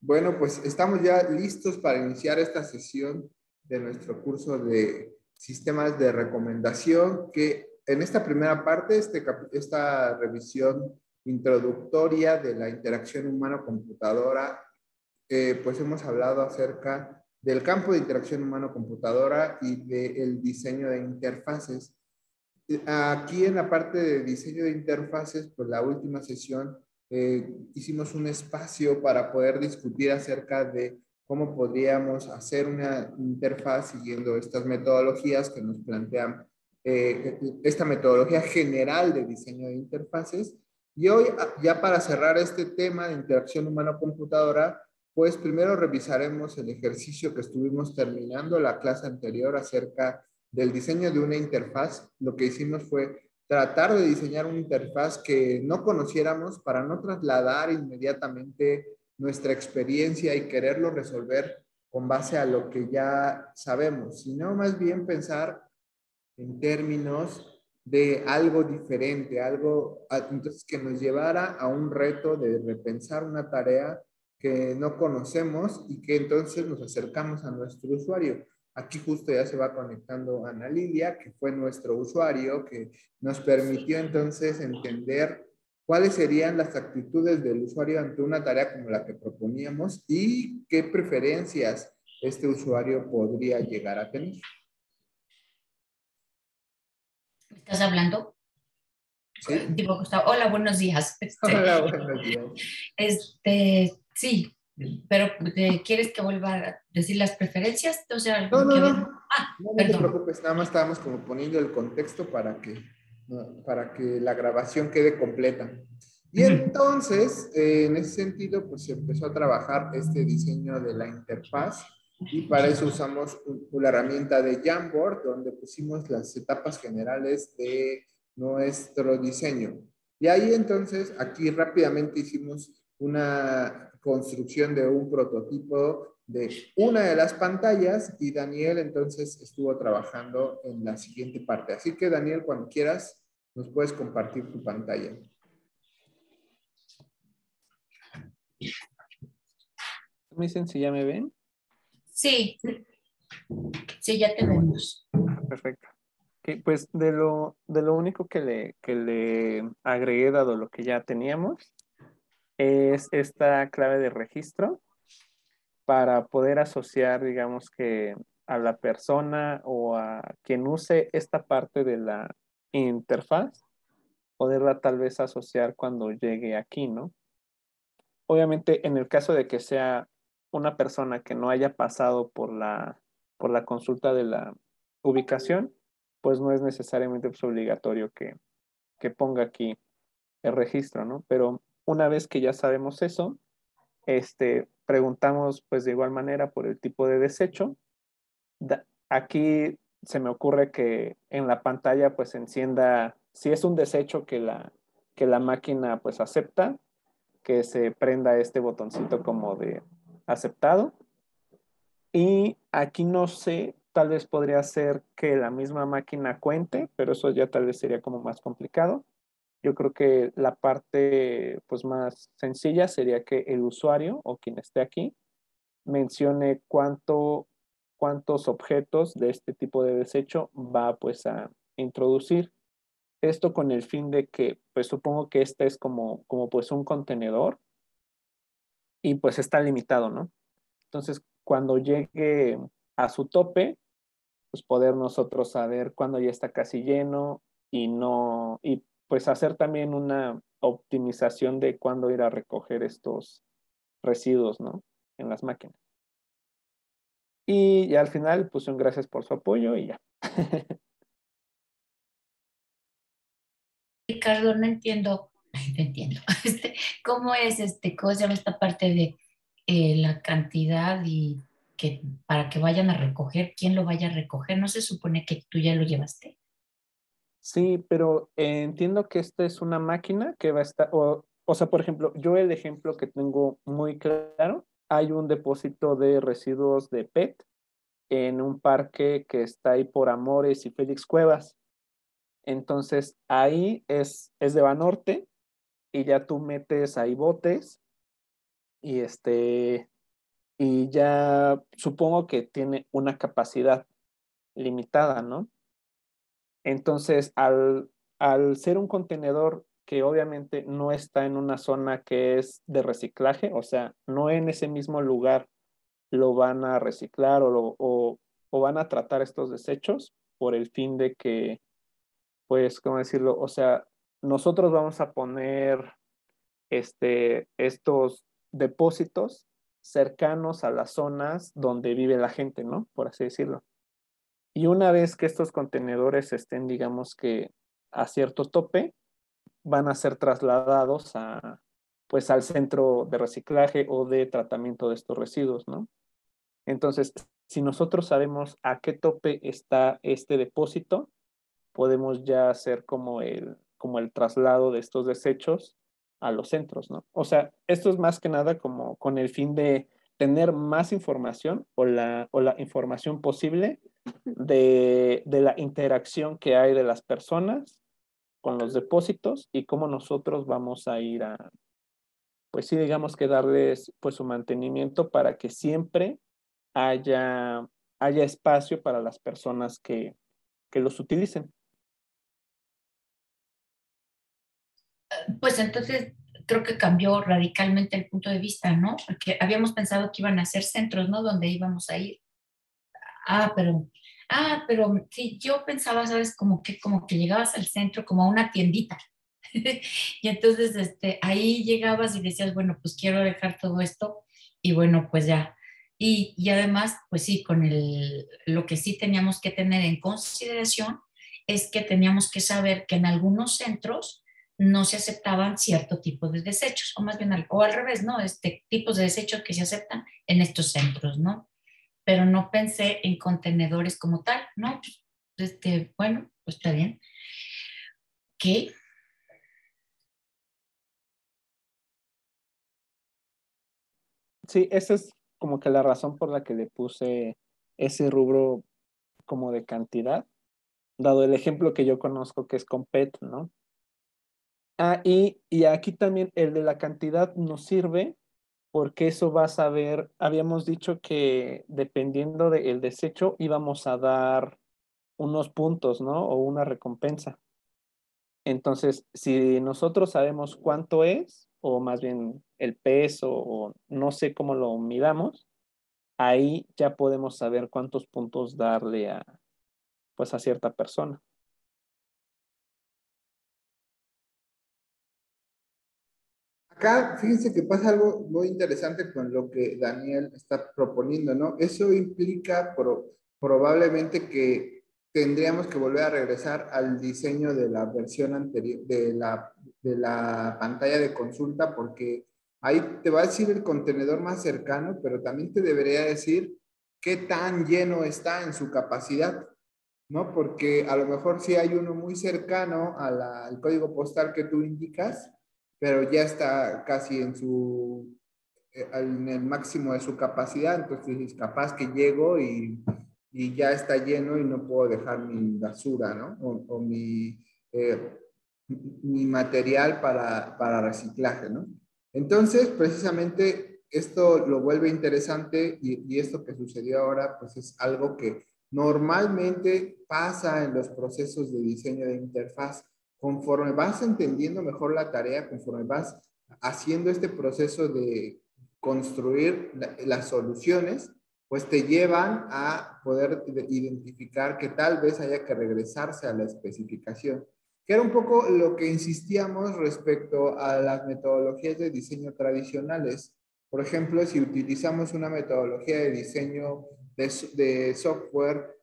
Bueno, pues estamos ya listos para iniciar esta sesión de nuestro curso de sistemas de recomendación, que en esta primera parte, esta revisión introductoria de la interacción humano-computadora, pues hemos hablado acerca del campo de interacción humano-computadora y del diseño de interfaces. Aquí en la parte de diseño de interfaces, pues la última sesión hicimos un espacio para poder discutir acerca de cómo podríamos hacer una interfaz siguiendo estas metodologías que nos plantean esta metodología general de diseño de interfaces. Y hoy, ya para cerrar este tema de interacción humano-computadora, pues primero revisaremos el ejercicio que estuvimos terminando la clase anterior acerca del diseño de una interfaz. Lo que hicimos fue tratar de diseñar una interfaz que no conociéramos para no trasladar inmediatamente nuestra experiencia y quererlo resolver con base a lo que ya sabemos, sino más bien pensar en términos de algo diferente, algo entonces que nos llevara a un reto de repensar una tarea que no conocemos y que entonces nos acercamos a nuestro usuario. Aquí justo ya se va conectando Ana Lilia, que fue nuestro usuario, que nos permitió entonces entender cuáles serían las actitudes del usuario ante una tarea como la que proponíamos y qué preferencias este usuario podría llegar a tener. ¿Estás hablando? ¿Sí? Tipo, Gustavo, hola, buenos días. Hola, buenos días. Sí, pero ¿quieres que vuelva a decir las preferencias? O sea, No, algo no, que no. había. Ah, No, no te perdón. preocupes, nada más estábamos como poniendo el contexto para que la grabación quede completa. Y Ujú. entonces, en ese sentido, pues se empezó a trabajar este diseño de la interfaz y para eso usamos la herramienta de Jamboard, donde pusimos las etapas generales de nuestro diseño. Y ahí entonces, aquí rápidamente hicimos una construcción de un prototipo de una de las pantallas y Daniel entonces estuvo trabajando en la siguiente parte. Así que Daniel, cuando quieras, nos puedes compartir tu pantalla. Me dicen si ya me ven. Sí, sí, ya te vemos. Perfecto. Okay, pues de lo único que le agregué, dado lo que ya teníamos, es esta clave de registro para poder asociar, digamos que a la persona o a quien use esta parte de la interfaz, poderla tal vez asociar cuando llegue aquí, ¿no? Obviamente, en el caso de que sea una persona que no haya pasado por la consulta de la ubicación, pues no es necesariamente pues, obligatorio que ponga aquí el registro, ¿no? Pero una vez que ya sabemos eso, preguntamos pues de igual manera por el tipo de desecho. Aquí se me ocurre que en la pantalla pues encienda, si es un desecho que la máquina pues acepta, que se prenda este botoncito como de aceptado. Y aquí no sé, tal vez podría ser que la misma máquina cuente, pero eso ya tal vez sería como más complicado. Yo creo que la parte pues más sencilla sería que el usuario o quien esté aquí mencione cuántos objetos de este tipo de desecho va pues a introducir. Esto con el fin de que pues supongo que este es como pues un contenedor y pues está limitado, ¿no? Entonces, cuando llegue a su tope, pues poder nosotros saber cuándo ya está casi lleno y no, y pues hacer también una optimización de cuándo ir a recoger estos residuos, ¿no? En las máquinas. Y ya al final, pues un gracias por su apoyo y ya. Ricardo, no entiendo, no entiendo. ¿Cómo es cómo se llama esta parte de la cantidad y que para que vayan a recoger, quién lo vaya a recoger? ¿No se supone que tú ya lo llevaste? Sí, pero entiendo que esta es una máquina que va a estar, o sea, por ejemplo, yo el ejemplo que tengo muy claro, hay un depósito de residuos de PET en un parque que está ahí por Amores y Félix Cuevas. Entonces, ahí es de Banorte y ya tú metes ahí botes y y ya supongo que tiene una capacidad limitada, ¿no? Entonces, al ser un contenedor que obviamente no está en una zona que es de reciclaje, o sea, no en ese mismo lugar lo van a reciclar o van a tratar estos desechos por el fin de que, pues, ¿cómo decirlo? O sea, nosotros vamos a poner estos depósitos cercanos a las zonas donde vive la gente, ¿no? Por así decirlo. Y una vez que estos contenedores estén, digamos que a cierto tope, van a ser trasladados pues al centro de reciclaje o de tratamiento de estos residuos, ¿no? Entonces, si nosotros sabemos a qué tope está este depósito, podemos ya hacer como el traslado de estos desechos a los centros, ¿no? O sea, esto es más que nada como con el fin de tener más información o la información posible de la interacción que hay de las personas con los depósitos y cómo nosotros vamos a ir pues sí, digamos que darles pues su mantenimiento para que siempre haya, haya espacio para las personas que los utilicen. Pues entonces creo que cambió radicalmente el punto de vista, ¿no? Porque habíamos pensado que iban a ser centros, ¿no? Donde íbamos a ir. Ah, pero, pero sí, yo pensaba, ¿sabes? Como que llegabas al centro como a una tiendita. Y entonces, ahí llegabas y decías, bueno, pues quiero dejar todo esto y bueno, pues ya. Y además, pues sí, lo que sí teníamos que tener en consideración es que teníamos que saber que en algunos centros no se aceptaban cierto tipo de desechos, o más bien, o al revés, ¿no? Tipos de desechos que se aceptan en estos centros, ¿no? Pero no pensé en contenedores como tal, ¿no? Bueno, pues está bien. ¿Qué? Sí, esa es como que la razón por la que le puse ese rubro como de cantidad, dado el ejemplo que yo conozco que es con PET, ¿no? Y aquí también el de la cantidad nos sirve porque eso vas a ver, habíamos dicho que dependiendo del desecho íbamos a dar unos puntos, ¿no? O una recompensa. Entonces, si nosotros sabemos cuánto es, o más bien el peso, o no sé cómo lo midamos, ahí ya podemos saber cuántos puntos darle pues a cierta persona. Acá, fíjense que pasa algo muy interesante con lo que Daniel está proponiendo, ¿no? Eso implica probablemente que tendríamos que volver a regresar al diseño de la versión anterior, de la pantalla de consulta, porque ahí te va a decir el contenedor más cercano, pero también te debería decir qué tan lleno está en su capacidad, ¿no? Porque a lo mejor sí hay uno muy cercano al código postal que tú indicas, pero ya está casi en el máximo de su capacidad, entonces es capaz que llego y ya está lleno y no puedo dejar mi basura, ¿no? O mi material para reciclaje, ¿no? Entonces, precisamente esto lo vuelve interesante y esto que sucedió ahora, pues es algo que normalmente pasa en los procesos de diseño de interfaz. Conforme vas entendiendo mejor la tarea, conforme vas haciendo este proceso de construir las soluciones, pues te llevan a poder identificar que tal vez haya que regresarse a la especificación, que era un poco lo que insistíamos respecto a las metodologías de diseño tradicionales. Por ejemplo, si utilizamos una metodología de diseño de software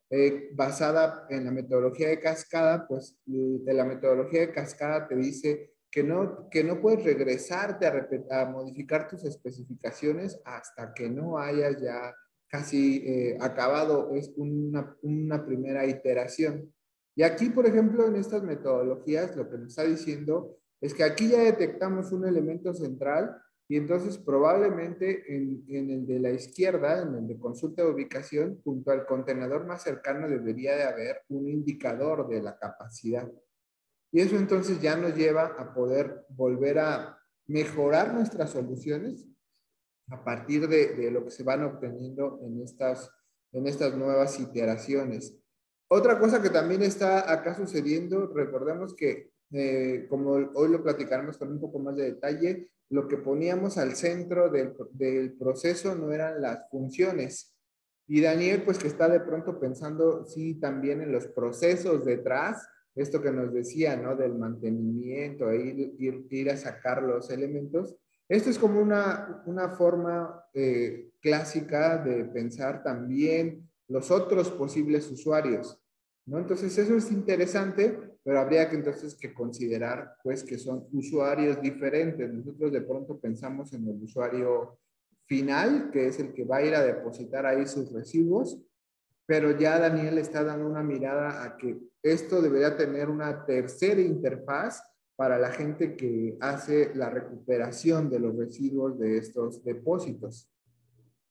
basada en la metodología de cascada, pues de la metodología de cascada te dice que no puedes regresarte a modificar tus especificaciones hasta que no hayas ya casi acabado es una primera iteración. Y aquí, por ejemplo, en estas metodologías, lo que nos está diciendo es que aquí ya detectamos un elemento central y entonces probablemente en el de la izquierda, en el de consulta de ubicación, junto al contenedor más cercano debería de haber un indicador de la capacidad. Y eso entonces ya nos lleva a poder volver a mejorar nuestras soluciones a partir de lo que se van obteniendo en estas nuevas iteraciones. Otra cosa que también está acá sucediendo, recordemos que, como hoy lo platicaremos con un poco más de detalle, lo que poníamos al centro del proceso no eran las funciones. Y Daniel, pues que está de pronto pensando, sí, también en los procesos detrás, esto que nos decía, ¿no? Del mantenimiento, ir a sacar los elementos. Esto es como una forma clásica de pensar también los otros posibles usuarios, ¿no? Entonces eso es interesante, pero habría que entonces que considerar pues que son usuarios diferentes. Nosotros de pronto pensamos en el usuario final, que es el que va a ir a depositar ahí sus residuos, pero ya Daniel está dando una mirada a que esto debería tener una tercera interfaz para la gente que hace la recuperación de los residuos de estos depósitos.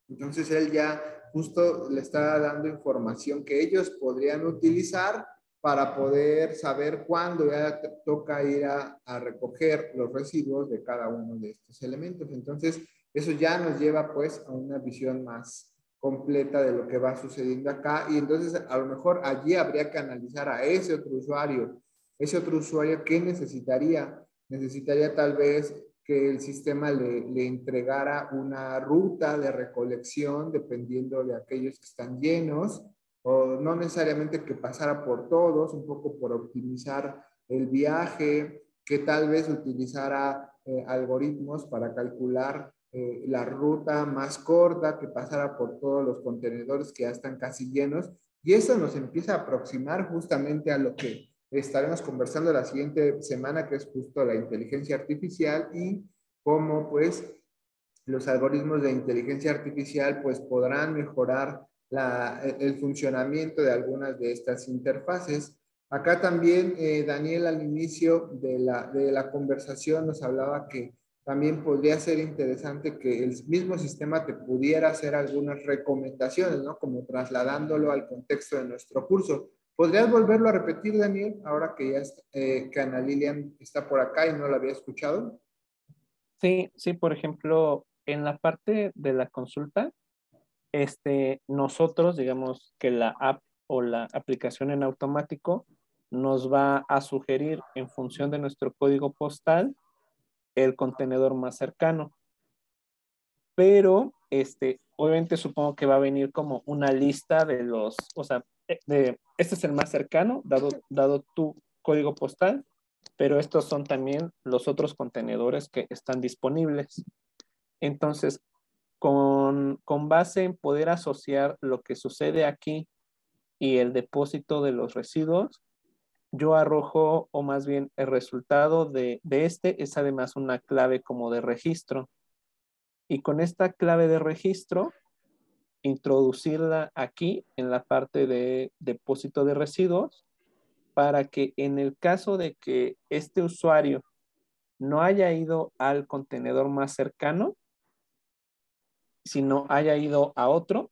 Entonces él ya justo le está dando información que ellos podrían utilizar para poder saber cuándo ya toca ir a recoger los residuos de cada uno de estos elementos. Entonces eso ya nos lleva pues a una visión más completa de lo que va sucediendo acá y entonces a lo mejor allí habría que analizar a ese otro usuario ¿qué necesitaría? Necesitaría tal vez que el sistema le entregara una ruta de recolección dependiendo de aquellos que están llenos, o no necesariamente que pasara por todos, un poco por optimizar el viaje, que tal vez utilizara algoritmos para calcular la ruta más corta, que pasara por todos los contenedores que ya están casi llenos, y eso nos empieza a aproximar justamente a lo que estaremos conversando la siguiente semana, que es justo la inteligencia artificial y cómo pues los algoritmos de inteligencia artificial pues podrán mejorar el funcionamiento de algunas de estas interfaces. Acá también Daniel al inicio de la conversación nos hablaba que también podría ser interesante que el mismo sistema te pudiera hacer algunas recomendaciones, ¿no? Como trasladándolo al contexto de nuestro curso. ¿Podrías volverlo a repetir, Daniel, ahora que ya que Ana Lilian está por acá y no la había escuchado? Sí, sí, por ejemplo, en la parte de la consulta, nosotros, digamos que la app o la aplicación en automático nos va a sugerir en función de nuestro código postal el contenedor más cercano. Pero, obviamente supongo que va a venir como una lista de los, o sea, este es el más cercano, dado tu código postal, pero estos son también los otros contenedores que están disponibles. Entonces, con base en poder asociar lo que sucede aquí y el depósito de los residuos, yo arrojo, o más bien el resultado de es además una clave como de registro. Y con esta clave de registro, introducirla aquí en la parte de depósito de residuos para que en el caso de que este usuario no haya ido al contenedor más cercano, sino haya ido a otro,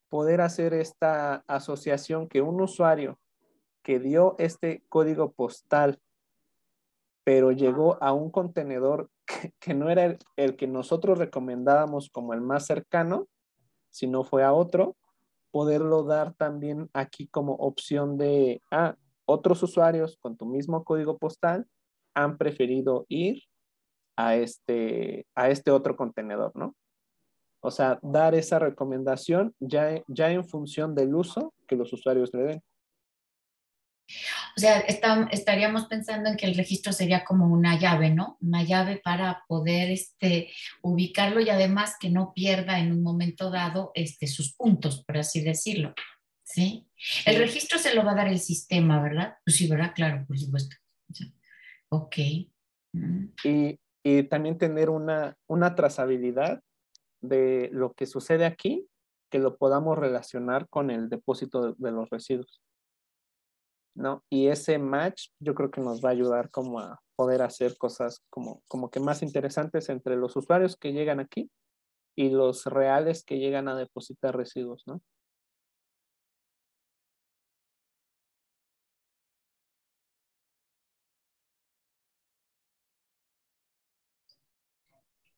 poder hacer esta asociación que un usuario que dio este código postal, pero llegó a un contenedor que no era el que nosotros recomendábamos como el más cercano, sino fue a otro, poderlo dar también aquí como opción de, otros usuarios con tu mismo código postal han preferido ir a este otro contenedor, ¿no? O sea, dar esa recomendación ya en función del uso que los usuarios le den. O sea, estaríamos pensando en que el registro sería como una llave, ¿no? Una llave para poder ubicarlo y además que no pierda en un momento dado sus puntos, por así decirlo. ¿Sí? El Sí. registro se lo va a dar el sistema, ¿verdad? Pues sí, ¿verdad? Claro, por supuesto. Ok. Mm. Y también tener una trazabilidad de lo que sucede aquí, que lo podamos relacionar con el depósito de los residuos, ¿no? Y ese match yo creo que nos va a ayudar como a poder hacer cosas como que más interesantes entre los usuarios que llegan aquí y los reales que llegan a depositar residuos, ¿no?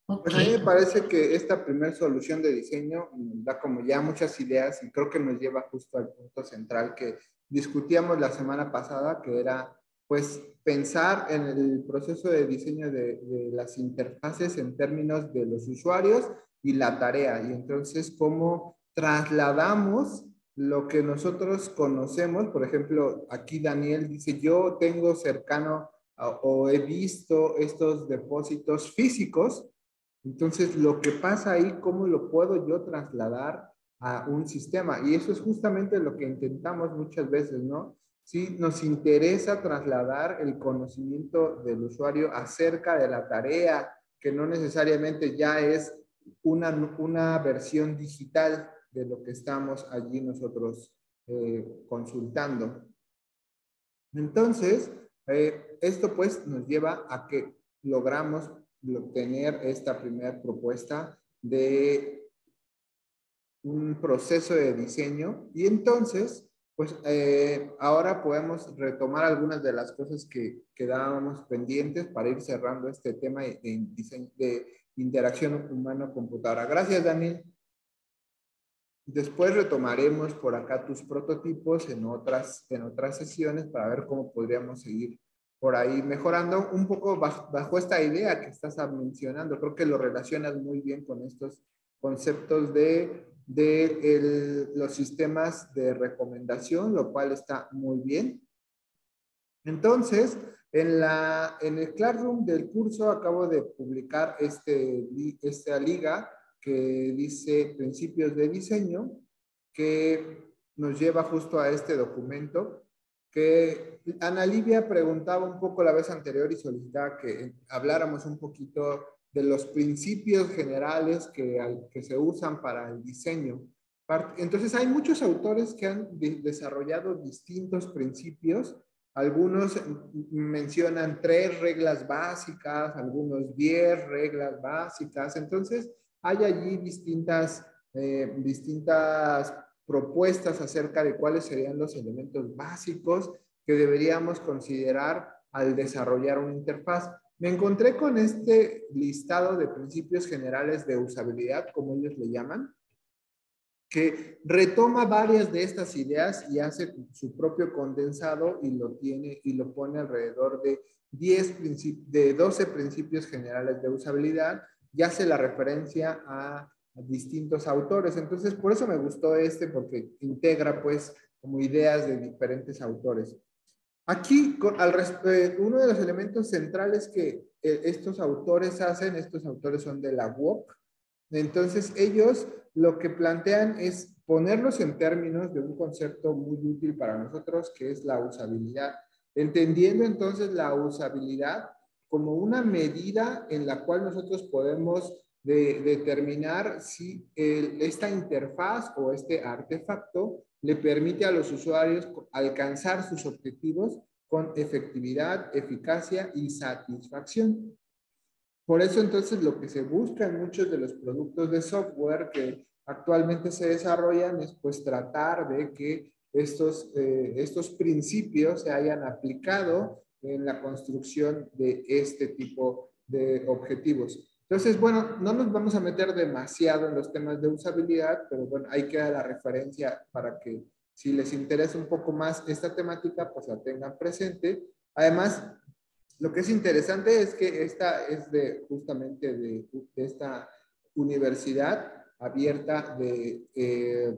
Ok. Pues a mí me parece que esta primera solución de diseño nos da como ya muchas ideas y creo que nos lleva justo al punto central que discutíamos la semana pasada, que era pues pensar en el proceso de diseño de las interfaces en términos de los usuarios y la tarea. Y entonces cómo trasladamos lo que nosotros conocemos. Por ejemplo, aquí Daniel dice, yo tengo cercano o he visto estos depósitos físicos. Entonces, lo que pasa ahí, ¿cómo lo puedo yo trasladar a un sistema? Y eso es justamente lo que intentamos muchas veces, ¿no? Sí, nos interesa trasladar el conocimiento del usuario acerca de la tarea, que no necesariamente ya es una versión digital de lo que estamos allí nosotros consultando. Entonces, esto pues nos lleva a que logramos tener esta primera propuesta de un proceso de diseño y entonces, pues ahora podemos retomar algunas de las cosas que quedábamos pendientes para ir cerrando este tema de interacción humano-computadora. Gracias, Dani. Después retomaremos por acá tus prototipos en otras sesiones para ver cómo podríamos seguir por ahí mejorando un poco bajo esta idea que estás mencionando. Creo que lo relacionas muy bien con estos conceptos de los sistemas de recomendación, lo cual está muy bien. Entonces, en el Classroom del curso acabo de publicar esta liga que dice Principios de Diseño, que nos lleva justo a este documento, que Ana Livia preguntaba un poco la vez anterior y solicitaba que habláramos un poquito de los principios generales que se usan para el diseño. Entonces, hay muchos autores que han desarrollado distintos principios. Algunos mencionan 3 reglas básicas, algunos 10 reglas básicas. Entonces, hay allí distintas propuestas acerca de cuáles serían los elementos básicos que deberíamos considerar al desarrollar una interfaz. Me encontré con este listado de principios generales de usabilidad, como ellos le llaman, que retoma varias de estas ideas y hace su propio condensado y lo pone alrededor de 12 principios generales de usabilidad y hace la referencia a distintos autores. Entonces, por eso me gustó porque integra pues como ideas de diferentes autores. Aquí, uno de los elementos centrales que estos autores son de la UOC. Entonces, ellos lo que plantean es ponerlos en términos de un concepto muy útil para nosotros, que es la usabilidad. Entendiendo entonces la usabilidad como una medida en la cual nosotros podemos determinar si esta interfaz o este artefacto le permite a los usuarios alcanzar sus objetivos con efectividad, eficacia y satisfacción. Por eso entonces lo que se busca en muchos de los productos de software que actualmente se desarrollan es pues tratar de que estos principios se hayan aplicado en la construcción de este tipo de objetivos. Entonces, bueno, no nos vamos a meter demasiado en los temas de usabilidad, pero bueno, ahí queda la referencia para que si les interesa un poco más esta temática, pues la tengan presente. Además, lo que es interesante es que esta es justamente de esta universidad abierta de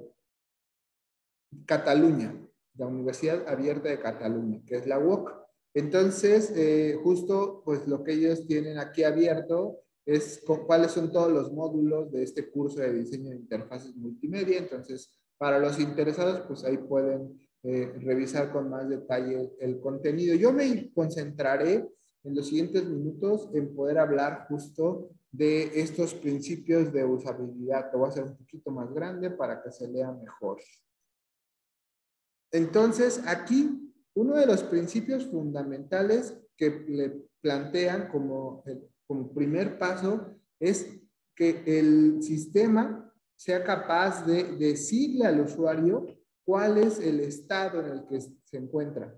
Cataluña, la Universidad Abierta de Cataluña, que es la UOC. Entonces, justo pues lo que ellos tienen aquí abierto es cuáles son todos los módulos de este curso de diseño de interfaces multimedia. Entonces, para los interesados, pues ahí pueden revisar con más detalle el contenido. Yo me concentraré en los siguientes minutos en poder hablar justo de estos principios de usabilidad. Lo voy a hacer un poquito más grande para que se lea mejor. Entonces, aquí, uno de los principios fundamentales que le plantean como primer paso es que el sistema sea capaz de decirle al usuario cuál es el estado en el que se encuentra.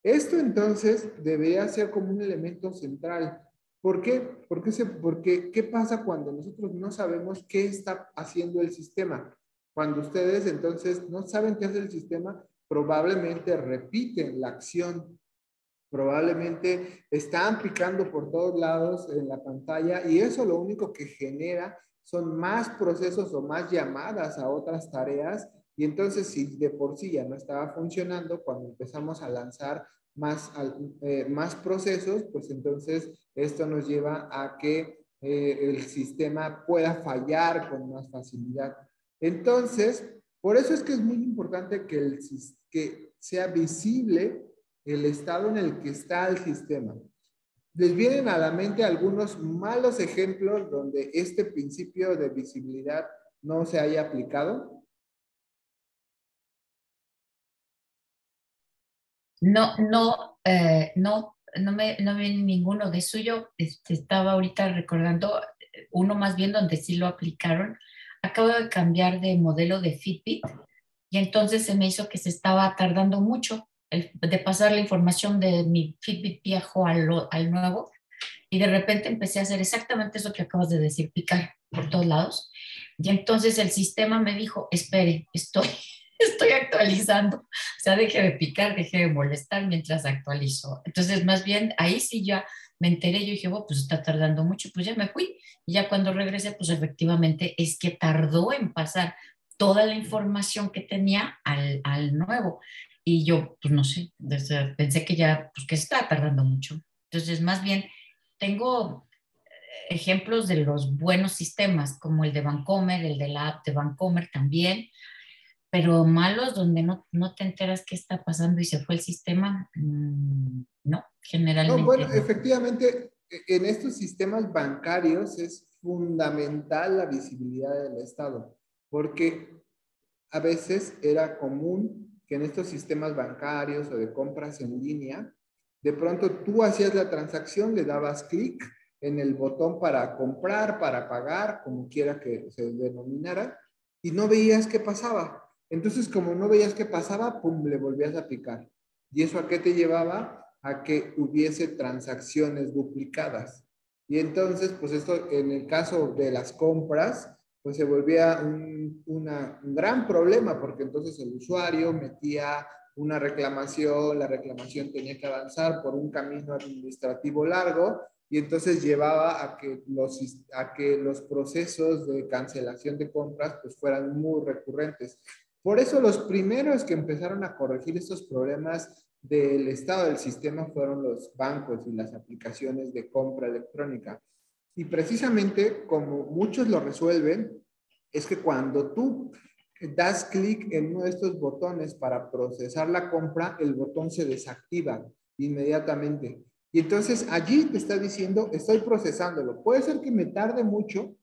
Esto entonces debería ser como un elemento central. ¿Por qué? Porque ¿qué pasa cuando nosotros no sabemos qué está haciendo el sistema? Cuando ustedes entonces no saben qué hace el sistema, probablemente repiten la acción, probablemente están picando por todos lados en la pantalla y eso lo único que genera son más procesos o más llamadas a otras tareas y entonces si de por sí ya no estaba funcionando, cuando empezamos a lanzar más procesos, pues entonces esto nos lleva a que el sistema pueda fallar con más facilidad. Entonces, por eso es que es muy importante que sea visible el estado en el que está el sistema. ¿Les vienen a la mente algunos malos ejemplos donde este principio de visibilidad no se haya aplicado? No viene ninguno de suyo. Estaba ahorita recordando uno más bien donde sí lo aplicaron. Acabo de cambiar de modelo de Fitbit y entonces se me hizo que se estaba tardando mucho de pasar la información de mi Fitbit viejo al nuevo y de repente empecé a hacer exactamente eso que acabas de decir, picar por todos lados. Y entonces el sistema me dijo, espere, estoy actualizando. O sea, deje de picar, deje de molestar mientras actualizo. Entonces, más bien, ahí sí ya me enteré, yo dije, oh, pues está tardando mucho, pues ya me fui. Y ya cuando regresé, pues efectivamente es que tardó en pasar toda la información que tenía al nuevo. Y yo, pues no sé, pensé que ya, pues que está tardando mucho. Entonces, más bien, tengo ejemplos de los buenos sistemas, como el de Vancomer, el de la app de Vancomer también, pero malos donde no te enteras qué está pasando y se fue el sistema, no, No, generalmente bueno, no. efectivamente, en estos sistemas bancarios es fundamental la visibilidad del Estado, porque a veces era común que en estos sistemas bancarios o de compras en línea, de pronto tú hacías la transacción, le dabas clic en el botón para comprar, para pagar, como quiera que se denominara, y no veías qué pasaba. Entonces, como no veías qué pasaba, pum, le volvías a picar. ¿Y eso a qué te llevaba? A que hubiese transacciones duplicadas. Y entonces, pues esto en el caso de las compras, pues se volvía un gran problema porque entonces el usuario metía una reclamación, la reclamación tenía que avanzar por un camino administrativo largo y entonces llevaba a que los procesos de cancelación de compras pues fueran muy recurrentes. Por eso los primeros que empezaron a corregir estos problemas del estado del sistema fueron los bancos y las aplicaciones de compra electrónica. Y precisamente como muchos lo resuelven, es que cuando tú das clic en uno de estos botones para procesar la compra, el botón se desactiva inmediatamente. Y entonces allí te está diciendo, estoy procesándolo. Puede ser que me tarde mucho,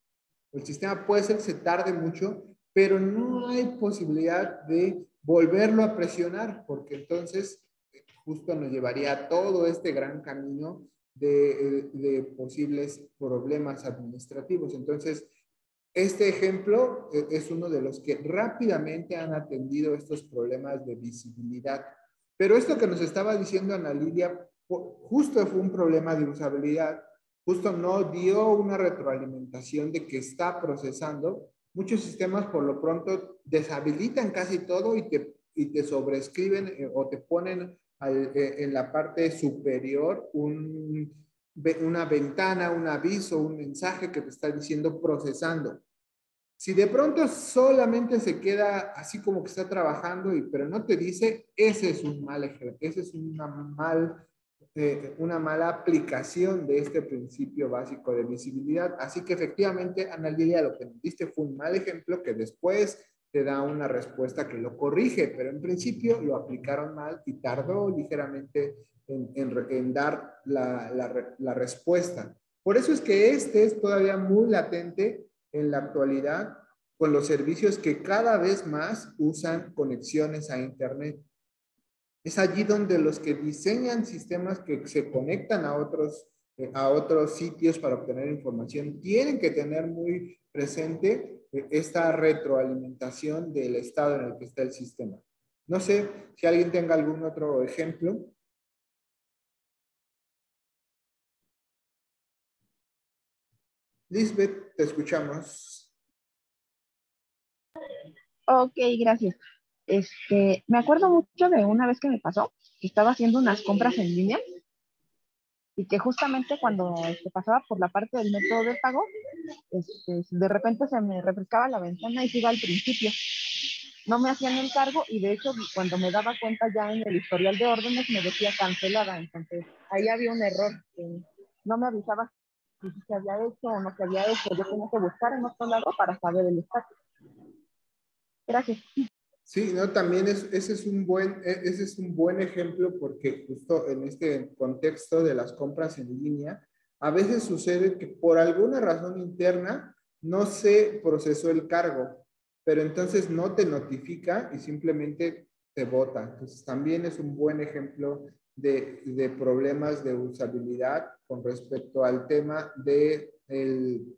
el sistema puede ser que se tarde mucho, pero no hay posibilidad de volverlo a presionar, porque entonces justo nos llevaría a todo este gran camino de posibles problemas administrativos. Entonces, este ejemplo es uno de los que rápidamente han atendido estos problemas de visibilidad. Pero esto que nos estaba diciendo Ana Lidia, justo fue un problema de usabilidad, justo no dio una retroalimentación de que está procesando. Muchos sistemas por lo pronto deshabilitan casi todo y te sobrescriben o te ponen en la parte superior una ventana, un aviso, un mensaje que te está diciendo procesando. Si de pronto solamente se queda así como que está trabajando, pero no te dice, ese es un mal ejemplo, ese es una mala aplicación de este principio básico de visibilidad. Así que efectivamente, Ana Lilia, lo que nos diste fue un mal ejemplo que después te da una respuesta que lo corrige, pero en principio lo aplicaron mal y tardó ligeramente en dar la respuesta. Por eso es que este es todavía muy latente en la actualidad con los servicios que cada vez más usan conexiones a Internet. Es allí donde los que diseñan sistemas que se conectan a otros sitios para obtener información tienen que tener muy presente esta retroalimentación del estado en el que está el sistema. No sé si alguien tenga algún otro ejemplo. Lisbeth, te escuchamos. Ok, gracias. Me acuerdo mucho de una vez que me pasó, que estaba haciendo unas compras en línea y que justamente cuando pasaba por la parte del método de pago, de repente se me refrescaba la ventana y se iba al principio. No me hacían el cargo y de hecho cuando me daba cuenta ya en el historial de órdenes me decía cancelada. Entonces ahí había un error. No me avisaba si se había hecho o no se había hecho. Yo tenía que buscar en otro lado para saber el estatus. Gracias. Sí, no, también ese es un buen ejemplo porque justo en este contexto de las compras en línea, a veces sucede que por alguna razón interna no se procesó el cargo, pero entonces no te notifica y simplemente te bota. Entonces también es un buen ejemplo de problemas de usabilidad con respecto al tema de el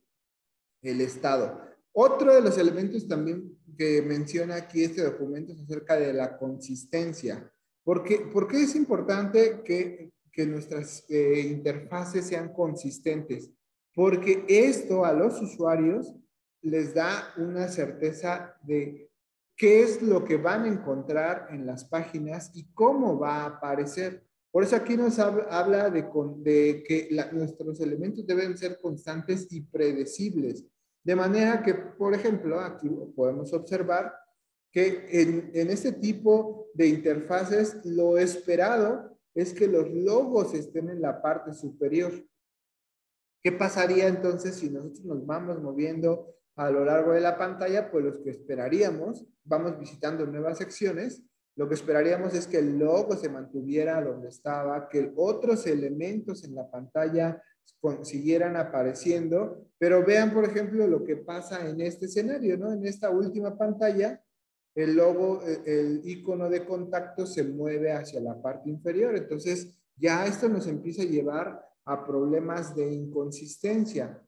estado. Otro de los elementos también que menciona aquí este documento es acerca de la consistencia. ¿Por qué es importante que nuestras interfaces sean consistentes? Porque esto a los usuarios les da una certeza de qué es lo que van a encontrar en las páginas y cómo va a aparecer. Por eso aquí nos habla de que nuestros elementos deben ser constantes y predecibles. De manera que, por ejemplo, aquí podemos observar que en este tipo de interfaces lo esperado es que los logos estén en la parte superior. ¿Qué pasaría entonces si nosotros nos vamos moviendo a lo largo de la pantalla? Pues lo que esperaríamos, vamos visitando nuevas secciones, lo que esperaríamos es que el logo se mantuviera donde estaba, que otros elementos en la pantalla siguieran apareciendo, pero vean, por ejemplo, lo que pasa en este escenario, ¿no? En esta última pantalla, el logo, el icono de contacto se mueve hacia la parte inferior, entonces ya esto nos empieza a llevar a problemas de inconsistencia.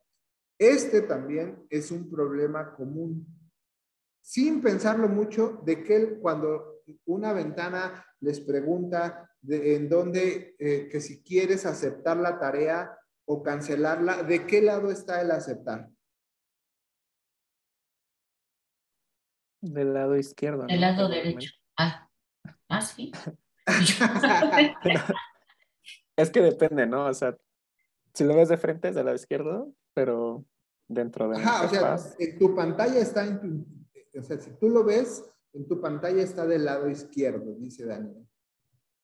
Este también es un problema común. Sin pensarlo mucho, de que cuando una ventana les pregunta en dónde, que si quieres aceptar la tarea o cancelarla, ¿de qué lado está el aceptar? Del lado izquierdo, Del ¿no? lado derecho. Sí. Es que depende, ¿no? O sea, si lo ves de frente es del lado izquierdo, pero dentro de la Ajá, o sea, interfaz. en tu pantalla está o sea, si tú lo ves, en tu pantalla está del lado izquierdo, dice Daniel.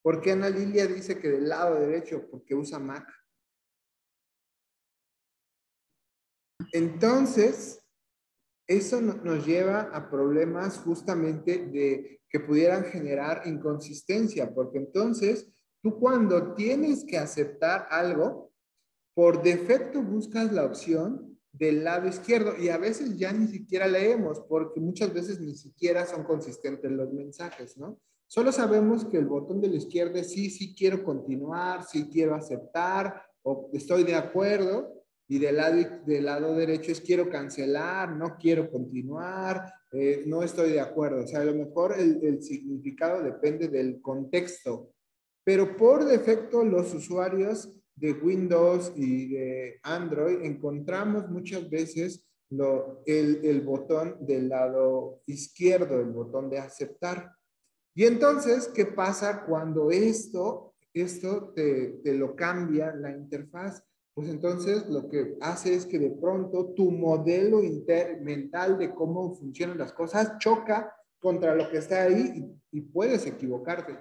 ¿Por qué Ana Lilia dice que del lado derecho? Porque usa Mac. Entonces, eso nos lleva a problemas justamente de que pudieran generar inconsistencia, porque entonces tú cuando tienes que aceptar algo, por defecto buscas la opción del lado izquierdo y a veces ya ni siquiera leemos porque muchas veces ni siquiera son consistentes los mensajes, ¿no? Solo sabemos que el botón de la izquierda es sí, sí quiero continuar, sí quiero aceptar o estoy de acuerdo y del lado derecho es quiero cancelar, no quiero continuar, no estoy de acuerdo. O sea, a lo mejor el significado depende del contexto, pero por defecto los usuarios de Windows y de Android encontramos muchas veces el botón del lado izquierdo, el botón de aceptar. Y entonces, ¿qué pasa cuando esto te lo cambia la interfaz? Pues entonces lo que hace es que de pronto tu modelo mental de cómo funcionan las cosas choca contra lo que está ahí y puedes equivocarte.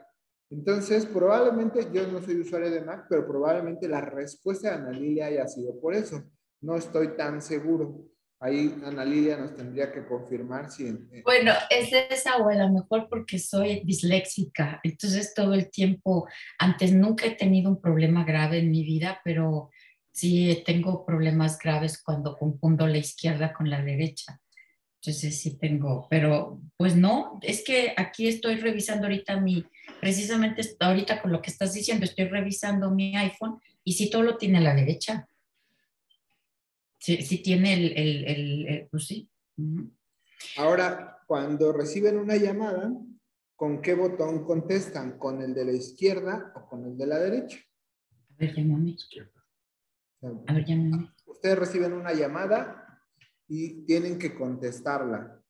Entonces, probablemente, yo no soy usuario de Mac, pero probablemente la respuesta de Ana Lilia haya sido por eso. No estoy tan seguro. Ahí Ana Lilia nos tendría que confirmar si... Bueno, es esa o a lo mejor porque soy disléxica, entonces todo el tiempo, antes nunca he tenido un problema grave en mi vida, pero sí tengo problemas graves cuando confundo la izquierda con la derecha. Entonces sí tengo, pero pues no, es que aquí estoy revisando ahorita precisamente ahorita con lo que estás diciendo, estoy revisando mi iPhone y sí todo lo tiene a la derecha. Sí, sí tiene pues sí. Ujú. Ahora, cuando reciben una llamada, ¿con qué botón contestan? ¿Con el de la izquierda o con el de la derecha? A ver, llámame. A ver, llámame. ustedes reciben una llamada y tienen que contestarla.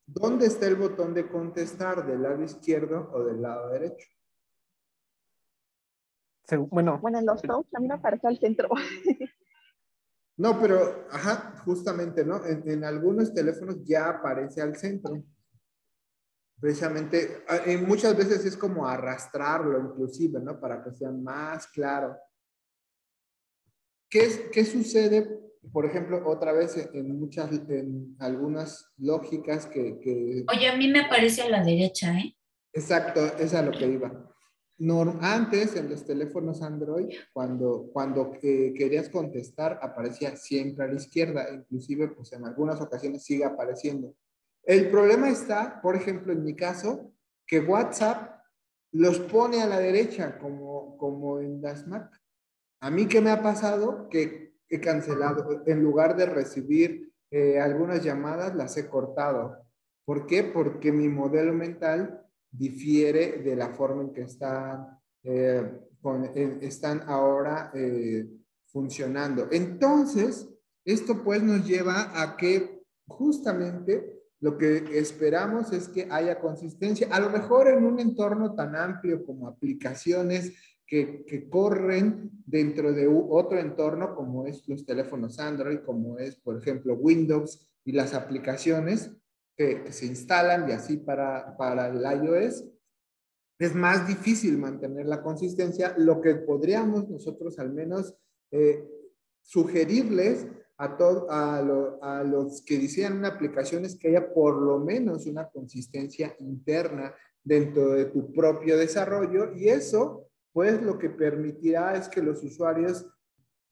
¿Dónde está el botón de contestar? ¿Del lado izquierdo o del lado derecho? Bueno, Bueno, en los touch a mí me aparece al centro. No, pero, ajá, justamente, ¿no? En algunos teléfonos ya aparece al centro. Precisamente, muchas veces es como arrastrarlo inclusive, ¿no? Para que sea más claro. ¿Qué sucede, por ejemplo, otra vez en algunas lógicas que... Oye, a mí me aparece a la derecha, ¿eh? Exacto, es a lo que iba. Antes, en los teléfonos Android, cuando querías contestar, aparecía siempre a la izquierda, inclusive, pues en algunas ocasiones sigue apareciendo. El problema está, por ejemplo, en mi caso, que WhatsApp los pone a la derecha, como en las Mac. A mí, ¿qué me ha pasado? Que he cancelado, en lugar de recibir algunas llamadas, las he cortado. ¿Por qué? Porque mi modelo mental difiere de la forma en que están ahora funcionando. Entonces, esto pues nos lleva a que justamente lo que esperamos es que haya consistencia, a lo mejor en un entorno tan amplio como aplicaciones que corren dentro de otro entorno como es los teléfonos Android, como es, por ejemplo, Windows y las aplicaciones que se instalan y así para el iOS. Es más difícil mantener la consistencia. Lo que podríamos nosotros al menos sugerirles a los que diseñan una aplicación es que haya por lo menos una consistencia interna dentro de tu propio desarrollo, y eso pues lo que permitirá es que los usuarios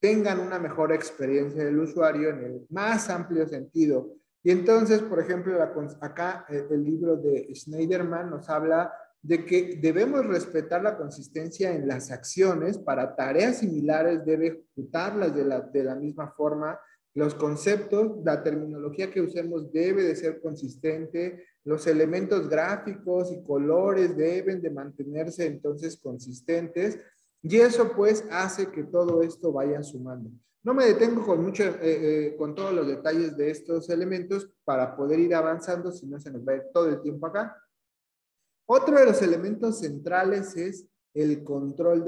tengan una mejor experiencia del usuario en el más amplio sentido. Y entonces, por ejemplo, acá el libro de Schneiderman nos habla de que debemos respetar la consistencia en las acciones. Para tareas similares debe ejecutarlas de la misma forma. Los conceptos, la terminología que usemos debe de ser consistente. Los elementos gráficos y colores deben de mantenerse entonces consistentes. Y eso pues hace que todo esto vaya sumando. No me detengo con todos los detalles de estos elementos para poder ir avanzando, si no se nos va a ir todo el tiempo acá. Otro de los elementos centrales es el control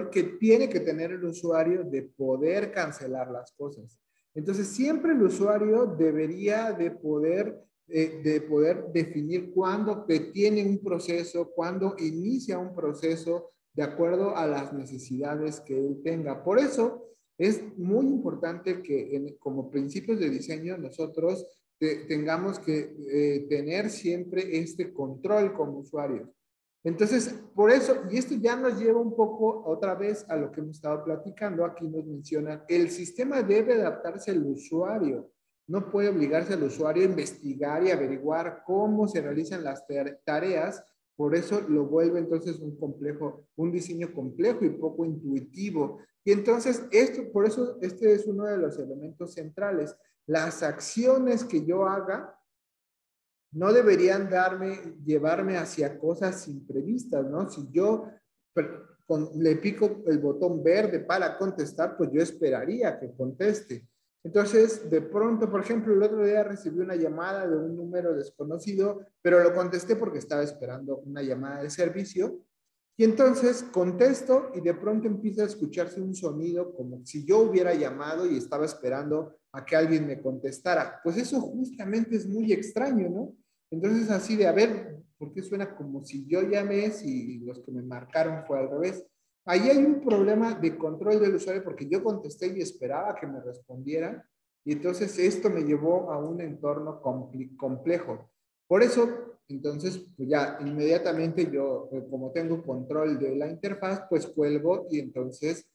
que tiene que tener el usuario de poder cancelar las cosas. Entonces, siempre el usuario debería de poder definir cuándo detiene un proceso, cuándo inicia un proceso, de acuerdo a las necesidades que él tenga. Por eso es muy importante que como principios de diseño nosotros tengamos que tener siempre este control como usuarios. Entonces, por eso, y esto ya nos lleva un poco otra vez a lo que hemos estado platicando. Aquí nos mencionan, el sistema debe adaptarse al usuario. No puede obligarse al usuario a investigar y averiguar cómo se realizan las tareas. Por eso lo vuelve entonces un diseño complejo y poco intuitivo. Y entonces, por eso este es uno de los elementos centrales. Las acciones que yo haga no deberían llevarme hacia cosas imprevistas, ¿no? Si yo le pico el botón verde para contestar, pues yo esperaría que conteste. Entonces, de pronto, por ejemplo, el otro día recibí una llamada de un número desconocido, pero lo contesté porque estaba esperando una llamada de servicio. Y entonces contesto y de pronto empieza a escucharse un sonido como si yo hubiera llamado y estaba esperando a que alguien me contestara. Pues eso justamente es muy extraño, ¿no? Entonces así de, a ver, ¿por qué suena como si yo llamé si los que me marcaron fue al revés? Ahí hay un problema de control del usuario porque yo contesté y esperaba que me respondieran, y entonces esto me llevó a un entorno complejo. Por eso, entonces, pues ya inmediatamente yo, como tengo control de la interfaz, pues cuelgo, y entonces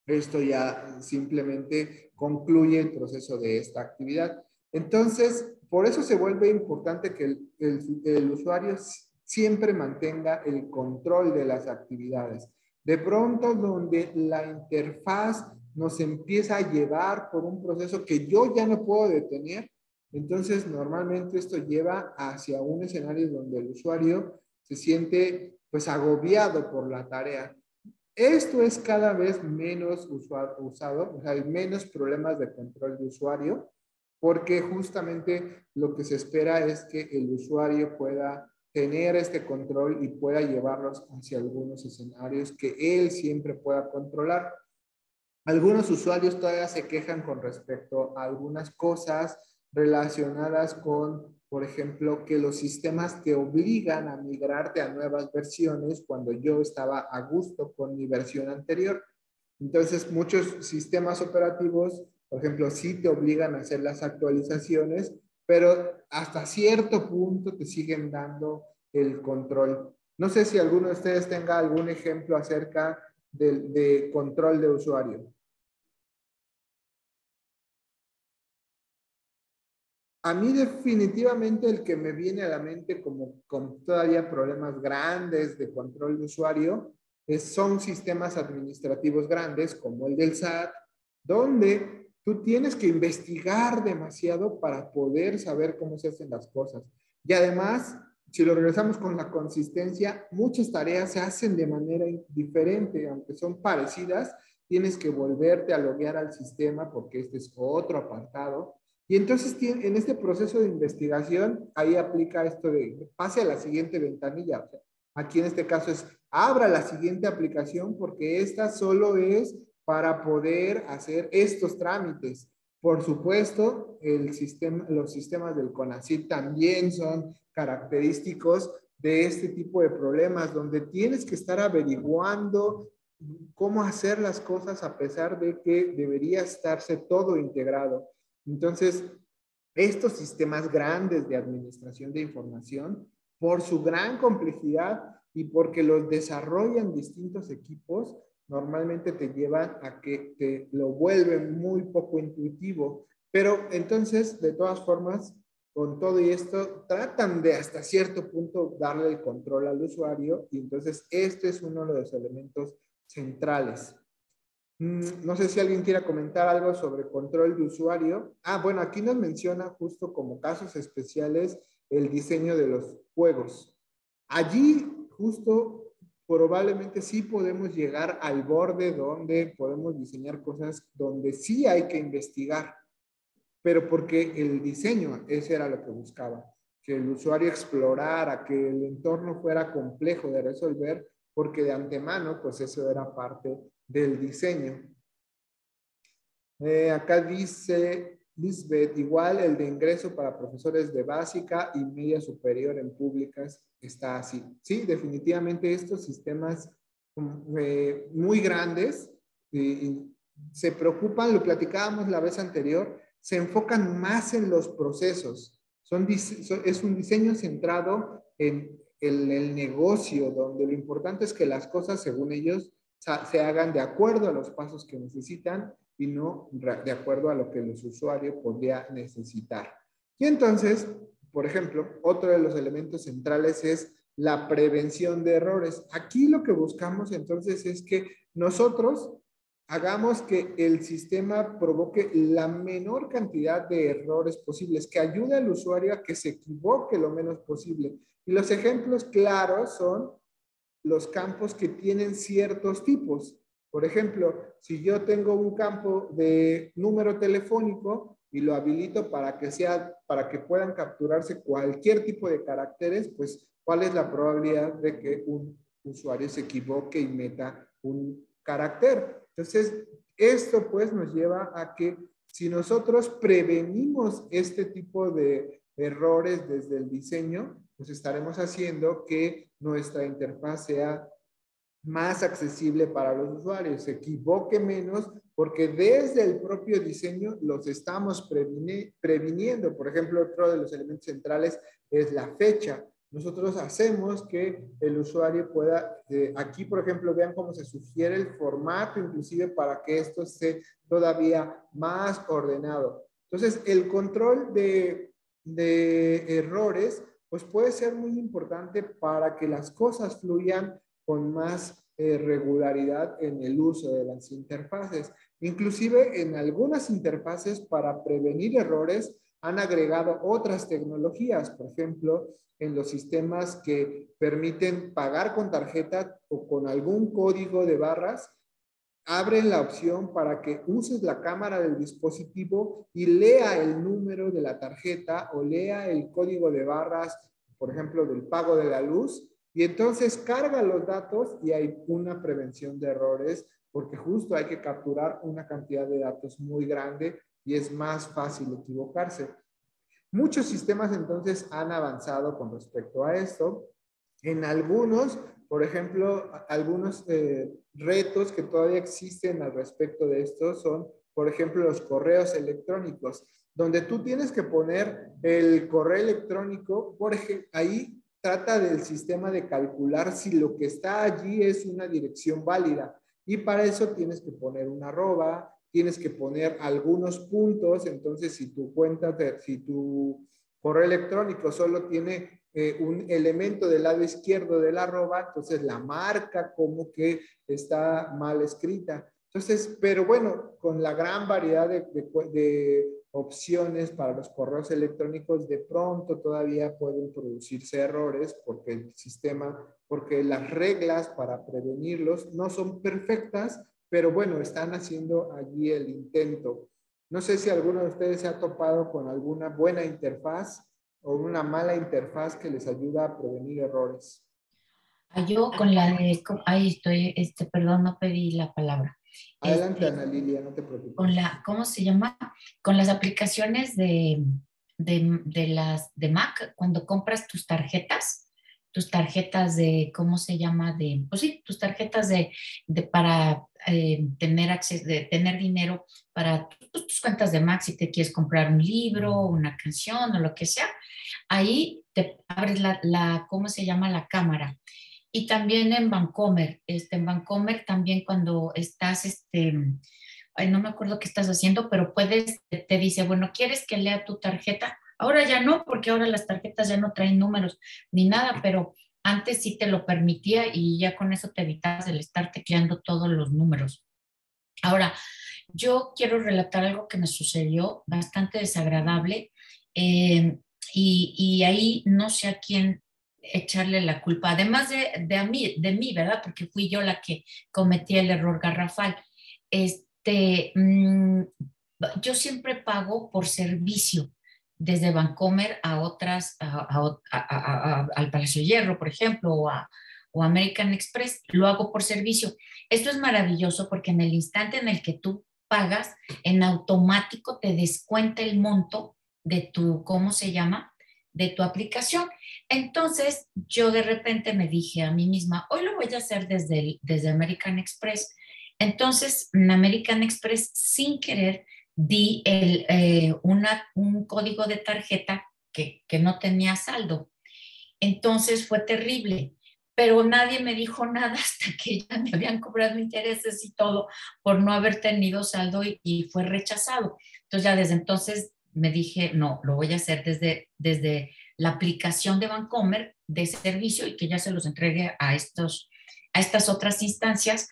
esto ya simplemente concluye el proceso de esta actividad. Entonces, por eso se vuelve importante que el usuario siempre mantenga el control de las actividades. De pronto, donde la interfaz nos empieza a llevar por un proceso que yo ya no puedo detener, entonces normalmente esto lleva hacia un escenario donde el usuario se siente pues agobiado por la tarea. Esto es cada vez menos usado, o sea, hay menos problemas de control de usuario, porque justamente lo que se espera es que el usuario pueda tener este control y pueda llevarlos hacia algunos escenarios que él siempre pueda controlar. Algunos usuarios todavía se quejan con respecto a algunas cosas relacionadas con, por ejemplo, que los sistemas te obligan a migrarte a nuevas versiones cuando yo estaba a gusto con mi versión anterior. Entonces, muchos sistemas operativos, por ejemplo, sí te obligan a hacer las actualizaciones, pero hasta cierto punto te siguen dando el control. No sé si alguno de ustedes tenga algún ejemplo acerca de control de usuario. A mí definitivamente el que me viene a la mente como con todavía problemas grandes de control de usuario son sistemas administrativos grandes como el del SAT, donde tú tienes que investigar demasiado para poder saber cómo se hacen las cosas. Y además, si lo regresamos con la consistencia, muchas tareas se hacen de manera diferente, aunque son parecidas, tienes que volverte a loguear al sistema porque este es otro apartado. Y entonces en este proceso de investigación, ahí aplica esto de pase a la siguiente ventanilla. O sea, aquí en este caso es abra la siguiente aplicación porque esta solo es para poder hacer estos trámites. Por supuesto, los sistemas del CONACYT también son característicos de este tipo de problemas, donde tienes que estar averiguando cómo hacer las cosas a pesar de que debería estarse todo integrado. Entonces, estos sistemas grandes de administración de información, por su gran complejidad y porque los desarrollan distintos equipos, normalmente te llevan a que te lo vuelven muy poco intuitivo. Pero entonces, de todas formas, con todo y esto, tratan de hasta cierto punto darle el control al usuario y entonces este es uno de los elementos centrales. No sé si alguien quiera comentar algo sobre control de usuario. Bueno, aquí nos menciona justo como casos especiales el diseño de los juegos. Allí justo probablemente sí podemos llegar al borde donde podemos diseñar cosas donde sí hay que investigar, pero porque el diseño, ese era lo que buscaba, que el usuario explorara, que el entorno fuera complejo de resolver, porque de antemano, pues eso era parte del diseño. Acá dice Lisbeth, igual el de ingreso para profesores de básica y media superior en públicas está así. Sí, definitivamente estos sistemas muy grandes se preocupan, lo platicábamos la vez anterior, se enfocan más en los procesos. Es un diseño centrado en el negocio, donde lo importante es que las cosas, según ellos, se hagan de acuerdo a los pasos que necesitan y no de acuerdo a lo que los usuarios podría necesitar. Y entonces, por ejemplo, otro de los elementos centrales es la prevención de errores. Aquí lo que buscamos entonces es que nosotros hagamos que el sistema provoque la menor cantidad de errores posibles, que ayude al usuario a que se equivoque lo menos posible. Y los ejemplos claros son los campos que tienen ciertos tipos. Por ejemplo, si yo tengo un campo de número telefónico y lo habilito para que puedan capturarse cualquier tipo de caracteres, pues, ¿cuál es la probabilidad de que un usuario se equivoque y meta un carácter? Entonces, esto pues nos lleva a que si nosotros prevenimos este tipo de errores desde el diseño, pues estaremos haciendo que nuestra interfaz sea más accesible para los usuarios, se equivoque menos, porque desde el propio diseño los estamos previniendo. Por ejemplo, otro de los elementos centrales es la fecha. Nosotros hacemos que el usuario pueda, aquí por ejemplo, vean cómo se sugiere el formato, inclusive para que esto esté todavía más ordenado. Entonces, el control de errores, pues puede ser muy importante para que las cosas fluyan con más regularidad en el uso de las interfaces. Inclusive en algunas interfaces para prevenir errores han agregado otras tecnologías, por ejemplo, en los sistemas que permiten pagar con tarjeta o con algún código de barras, abren la opción para que uses la cámara del dispositivo y lea el número de la tarjeta o lea el código de barras, por ejemplo, del pago de la luz, y entonces carga los datos y hay una prevención de errores, porque justo hay que capturar una cantidad de datos muy grande y es más fácil equivocarse. Muchos sistemas entonces han avanzado con respecto a esto. En algunos, por ejemplo, algunos retos que todavía existen al respecto de esto son, por ejemplo, los correos electrónicos, donde tú tienes que poner el correo electrónico, por ejemplo, ahí trata del sistema de calcular si lo que está allí es una dirección válida. Y para eso tienes que poner una arroba, tienes que poner algunos puntos. Entonces, si tu cuenta, si tu correo electrónico solo tiene un elemento del lado izquierdo de la arroba, entonces la marca como que está mal escrita. Entonces, pero bueno, con la gran variedad de opciones para los correos electrónicos, de pronto todavía pueden producirse errores porque el sistema, porque las reglas para prevenirlos no son perfectas, pero bueno, están haciendo allí el intento. No sé si alguno de ustedes se ha topado con alguna buena interfaz o una mala interfaz que les ayuda a prevenir errores. Yo con la de, ahí estoy, perdón, no pedí la palabra. Adelante, Ana Lilia, no te preocupes. Con la, ¿cómo se llama? Con las aplicaciones de Mac, cuando compras tus tarjetas de, ¿cómo se llama? De, pues sí, tus tarjetas para tener acceso, de tener dinero para tus cuentas de Mac, si te quieres comprar un libro, una canción o lo que sea, ahí te abres ¿cómo se llama? La cámara. Y también en Vancomer, en Vancomer también cuando estás, ay, no me acuerdo qué estás haciendo, pero te dice, bueno, ¿quieres que lea tu tarjeta? Ahora ya no, porque ahora las tarjetas ya no traen números ni nada, pero antes sí te lo permitía y ya con eso te evitabas el estar tecleando todos los números. Ahora, yo quiero relatar algo que me sucedió bastante desagradable y ahí no sé a quién echarle la culpa, además de mí, ¿verdad? Porque fui yo la que cometí el error garrafal. Este, mm, yo siempre pago por servicio, desde Vancomer a otras, al Palacio de Hierro, por ejemplo, o American Express, lo hago por servicio. Esto es maravilloso porque en el instante en el que tú pagas, en automático te descuenta el monto de tu, ¿cómo se llama? De tu aplicación. Entonces, yo de repente me dije a mí misma, hoy lo voy a hacer desde American Express. Entonces, en American Express, sin querer, di un código de tarjeta que no tenía saldo. Entonces fue terrible, pero nadie me dijo nada hasta que ya me habían cobrado intereses y todo por no haber tenido saldo y fue rechazado. Entonces ya desde entonces me dije, no, lo voy a hacer desde la aplicación de Vancomer de servicio y que ya se los entregue a estas otras instancias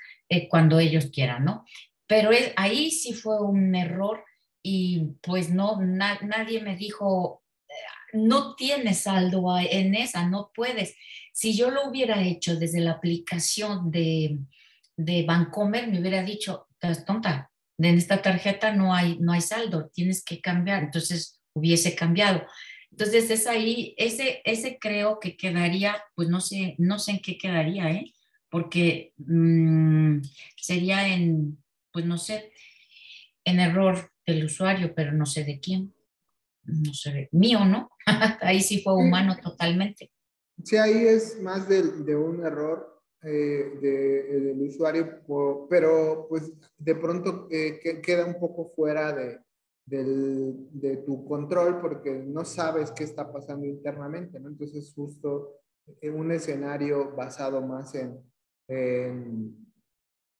cuando ellos quieran, ¿no? Pero ahí sí fue un error y pues no, nadie me dijo, no tienes saldo en esa, no puedes. Si yo lo hubiera hecho desde la aplicación de Vancomer, me hubiera dicho, estás tonta, en esta tarjeta no hay saldo, tienes que cambiar. Entonces hubiese cambiado. Entonces es ahí, ese creo que quedaría, pues no sé en qué quedaría, ¿eh? Porque sería pues no sé, en error del usuario, pero no sé de quién, no sé, mío, ¿no? Ahí sí fue humano totalmente. Sí, ahí es más de un error del usuario, pero pues de pronto queda un poco fuera de tu control porque no sabes qué está pasando internamente, ¿no? Entonces justo un escenario basado más en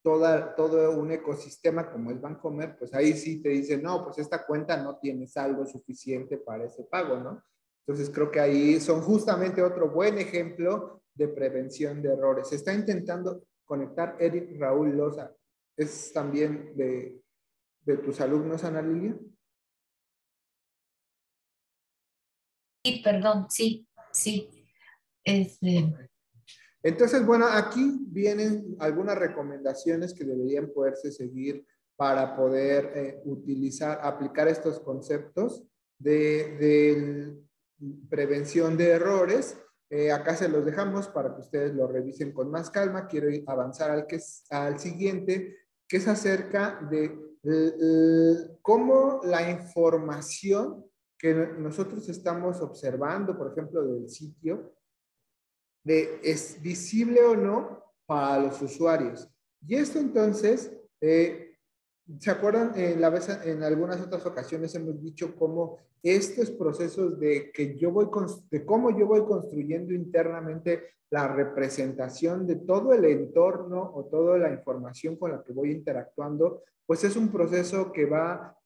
todo un ecosistema como es Bancomer, pues ahí sí te dicen, no, pues esta cuenta no tiene saldo suficiente para ese pago, ¿no? Entonces creo que ahí son justamente otro buen ejemplo de prevención de errores. Se está intentando conectar Eric Raúl Loza. ¿Es también de tus alumnos, Ana Lilia? Sí, perdón, sí, sí. Este, Entonces, bueno, aquí vienen algunas recomendaciones que deberían poderse seguir para poder aplicar estos conceptos de prevención de errores. Acá se los dejamos para que ustedes lo revisen con más calma. Quiero avanzar al siguiente, que es acerca de cómo la información que nosotros estamos observando, por ejemplo, del sitio, es visible o no para los usuarios. Y esto entonces, ¿se acuerdan? En algunas otras ocasiones hemos dicho cómo estos procesos de cómo yo voy construyendo internamente la representación de todo el entorno o toda la información con la que voy interactuando, pues es un proceso que va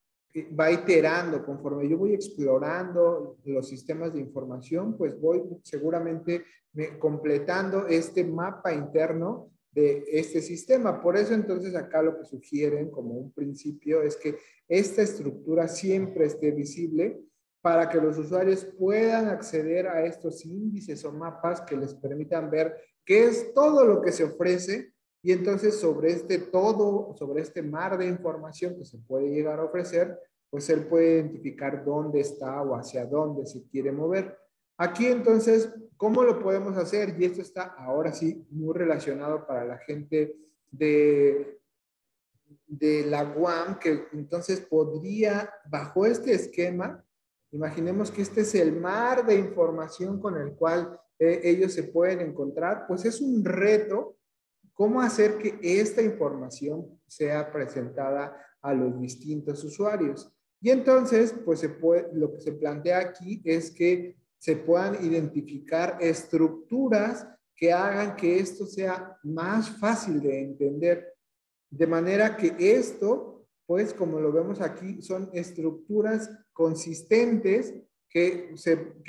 iterando conforme yo voy explorando los sistemas de información, pues voy seguramente completando este mapa interno de este sistema. Por eso entonces acá lo que sugieren como un principio es que esta estructura siempre esté visible para que los usuarios puedan acceder a estos índices o mapas que les permitan ver qué es todo lo que se ofrece y entonces sobre este mar de información que se puede llegar a ofrecer, pues él puede identificar dónde está o hacia dónde se quiere mover. Aquí entonces, ¿cómo lo podemos hacer? Y esto está ahora sí muy relacionado para la gente de la UAM, que entonces podría, bajo este esquema, imaginemos que este es el mar de información con el cual ellos se pueden encontrar, pues es un reto cómo hacer que esta información sea presentada a los distintos usuarios. Y entonces, pues lo que se plantea aquí es que se puedan identificar estructuras que hagan que esto sea más fácil de entender. De manera que esto, pues como lo vemos aquí, son estructuras consistentes que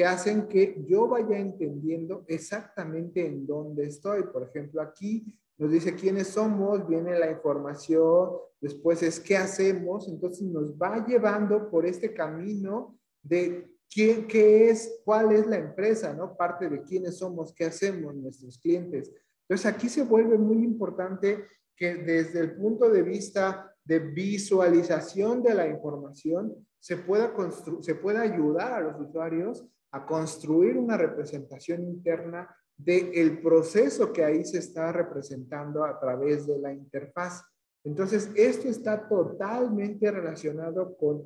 hacen que yo vaya entendiendo exactamente en dónde estoy. Por ejemplo, aquí nos dice quiénes somos, viene la información, después es qué hacemos, entonces nos va llevando por este camino de qué es, cuál es la empresa, ¿no? Parte de quiénes somos, qué hacemos, nuestros clientes. Entonces aquí se vuelve muy importante que desde el punto de vista de visualización de la información se pueda ayudar a los usuarios a construir una representación interna del proceso que ahí se está representando a través de la interfaz. Entonces, esto está totalmente relacionado con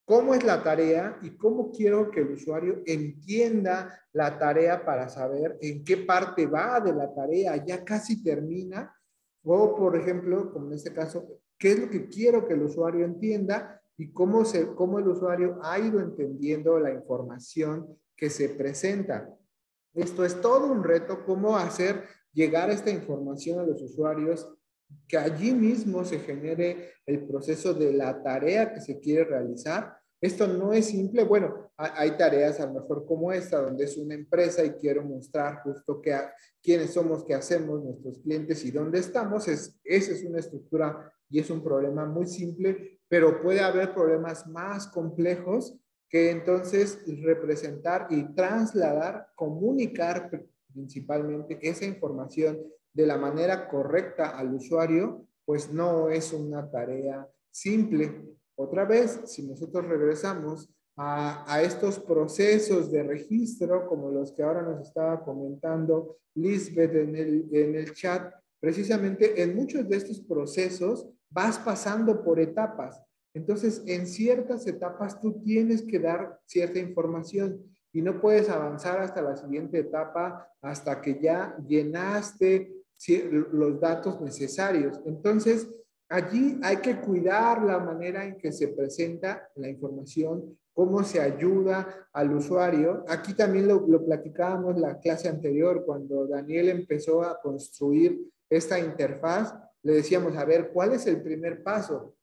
cómo es la tarea y cómo quiero que el usuario entienda la tarea para saber en qué parte va de la tarea, ya casi termina, o por ejemplo, como en este caso, qué es lo que quiero que el usuario entienda y cómo el usuario ha ido entendiendo la información que se presenta. Esto es todo un reto, cómo hacer llegar esta información a los usuarios, que allí mismo se genere el proceso de la tarea que se quiere realizar. Esto no es simple. Bueno, hay tareas a lo mejor como esta, donde es una empresa y quiero mostrar justo quiénes somos, qué hacemos, nuestros clientes y dónde estamos. Esa es una estructura y es un problema muy simple, pero puede haber problemas más complejos que entonces representar y trasladar, comunicar principalmente esa información de la manera correcta al usuario, pues no es una tarea simple. Otra vez, si nosotros regresamos a estos procesos de registro, como los que ahora nos estaba comentando Lisbeth en el chat, precisamente en muchos de estos procesos vas pasando por etapas. Entonces, en ciertas etapas tú tienes que dar cierta información y no puedes avanzar hasta la siguiente etapa hasta que ya llenaste los datos necesarios. Entonces, allí hay que cuidar la manera en que se presenta la información, cómo se ayuda al usuario. Aquí también lo platicábamos la clase anterior, cuando Daniel empezó a construir esta interfaz, le decíamos, a ver, ¿cuál es el primer paso?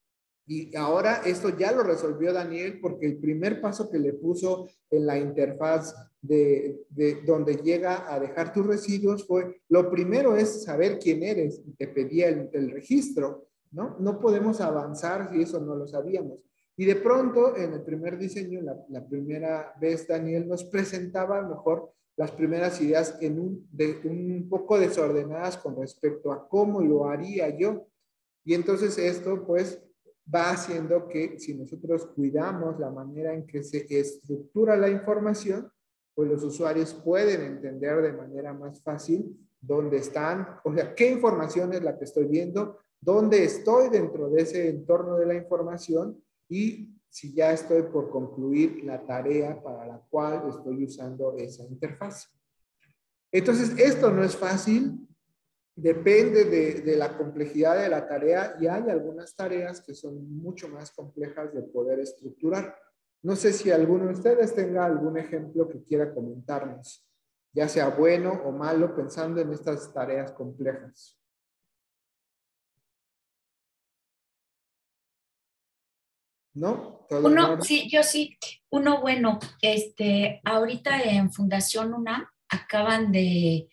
Y ahora esto ya lo resolvió Daniel porque el primer paso que le puso en la interfaz de donde llega a dejar tus residuos fue, lo primero es saber quién eres, y te pedía el registro, ¿no? No podemos avanzar si eso no lo sabíamos. Y de pronto, en el primer diseño, la primera vez, Daniel nos presentaba a lo mejor las primeras ideas un poco desordenadas con respecto a cómo lo haría yo. Y entonces esto pues va haciendo que si nosotros cuidamos la manera en que se estructura la información, pues los usuarios pueden entender de manera más fácil dónde están, o sea, qué información es la que estoy viendo, dónde estoy dentro de ese entorno de la información y si ya estoy por concluir la tarea para la cual estoy usando esa interfaz. Entonces, esto no es fácil, depende de la complejidad de la tarea y hay algunas tareas que son mucho más complejas de poder estructurar. No sé si alguno de ustedes tenga algún ejemplo que quiera comentarnos, ya sea bueno o malo, pensando en estas tareas complejas. ¿No? ¿Todo en orden? Sí, yo sí. Uno bueno, ahorita en Fundación UNAM acaban de,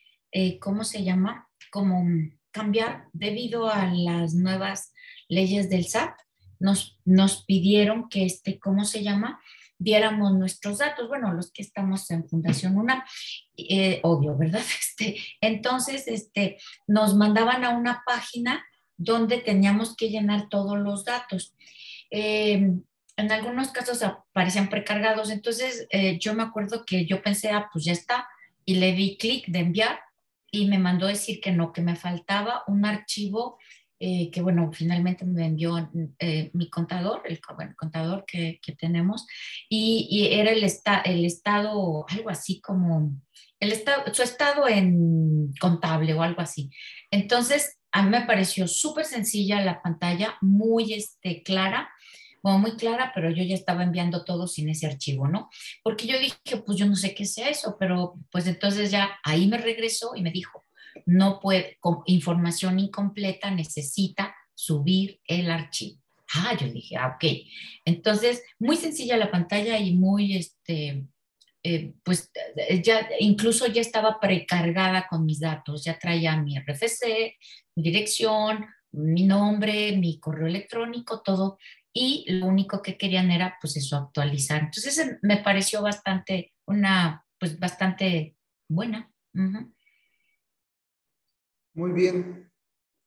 ¿cómo se llama? Como cambiar debido a las nuevas leyes del SAT. Nos pidieron que, ¿cómo se llama? Diéramos nuestros datos, bueno, los que estamos en Fundación UNAM, obvio, ¿verdad? Entonces, nos mandaban a una página donde teníamos que llenar todos los datos. En algunos casos aparecían precargados, entonces yo me acuerdo que yo pensé, pues ya está, y le di clic de enviar y me mandó decir que no, que me faltaba un archivo que bueno, finalmente me envió mi contador, el contador que tenemos, y era el estado, algo así como, su estado en contable o algo así. Entonces, a mí me pareció súper sencilla la pantalla, muy clara, como muy clara, pero yo ya estaba enviando todo sin ese archivo, ¿no? Porque yo dije, pues yo no sé qué sea eso, pero pues entonces ya ahí me regresó y me dijo, no puede, con información incompleta, necesita subir el archivo. Yo dije, ok. Entonces, muy sencilla la pantalla y muy, pues ya incluso ya estaba precargada con mis datos, ya traía mi RFC, mi dirección, mi nombre, mi correo electrónico, todo, y lo único que querían era pues eso, actualizar. Entonces me pareció pues bastante buena. Uh-huh. Muy bien.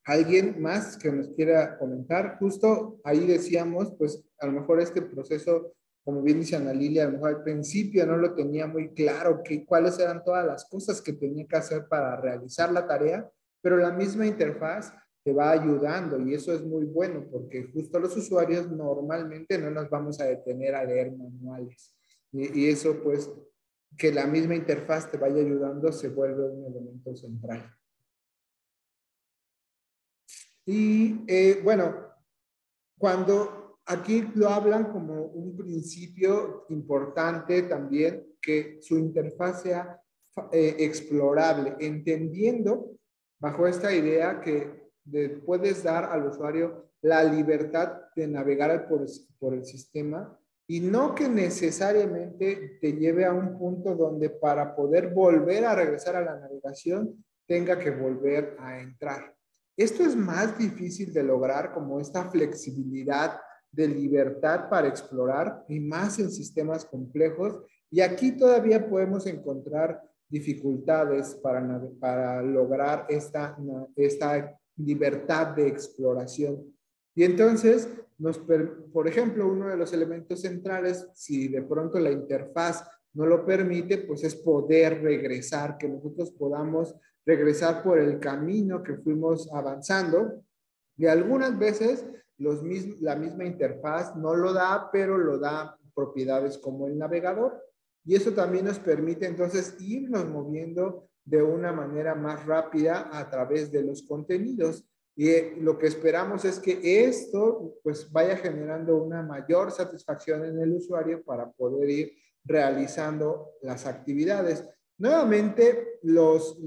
¿Alguien más que nos quiera comentar? Justo ahí decíamos, pues a lo mejor este proceso, como bien dice Ana Lilia, a lo mejor al principio no lo tenía muy claro, cuáles eran todas las cosas que tenía que hacer para realizar la tarea, pero la misma interfaz te va ayudando y eso es muy bueno porque justo los usuarios normalmente no nos vamos a detener a leer manuales y eso pues que la misma interfaz te vaya ayudando se vuelve un elemento central. Y bueno, cuando aquí lo hablan como un principio importante también, que su interfaz sea explorable, entendiendo bajo esta idea que puedes dar al usuario la libertad de navegar por el sistema y no que necesariamente te lleve a un punto donde para poder volver a regresar a la navegación tenga que volver a entrar. Esto es más difícil de lograr como esta flexibilidad de libertad para explorar y más en sistemas complejos. Y aquí todavía podemos encontrar dificultades para lograr esta libertad de exploración. Y entonces, por ejemplo, uno de los elementos centrales, si de pronto la interfaz no lo permite, pues es poder regresar, que nosotros podamos regresar por el camino que fuimos avanzando. Y algunas veces la misma interfaz no lo da, pero lo da propiedades como el navegador. Y eso también nos permite entonces irnos moviendo de una manera más rápida a través de los contenidos. Y lo que esperamos es que esto pues vaya generando una mayor satisfacción en el usuario para poder ir realizando las actividades. Nuevamente, los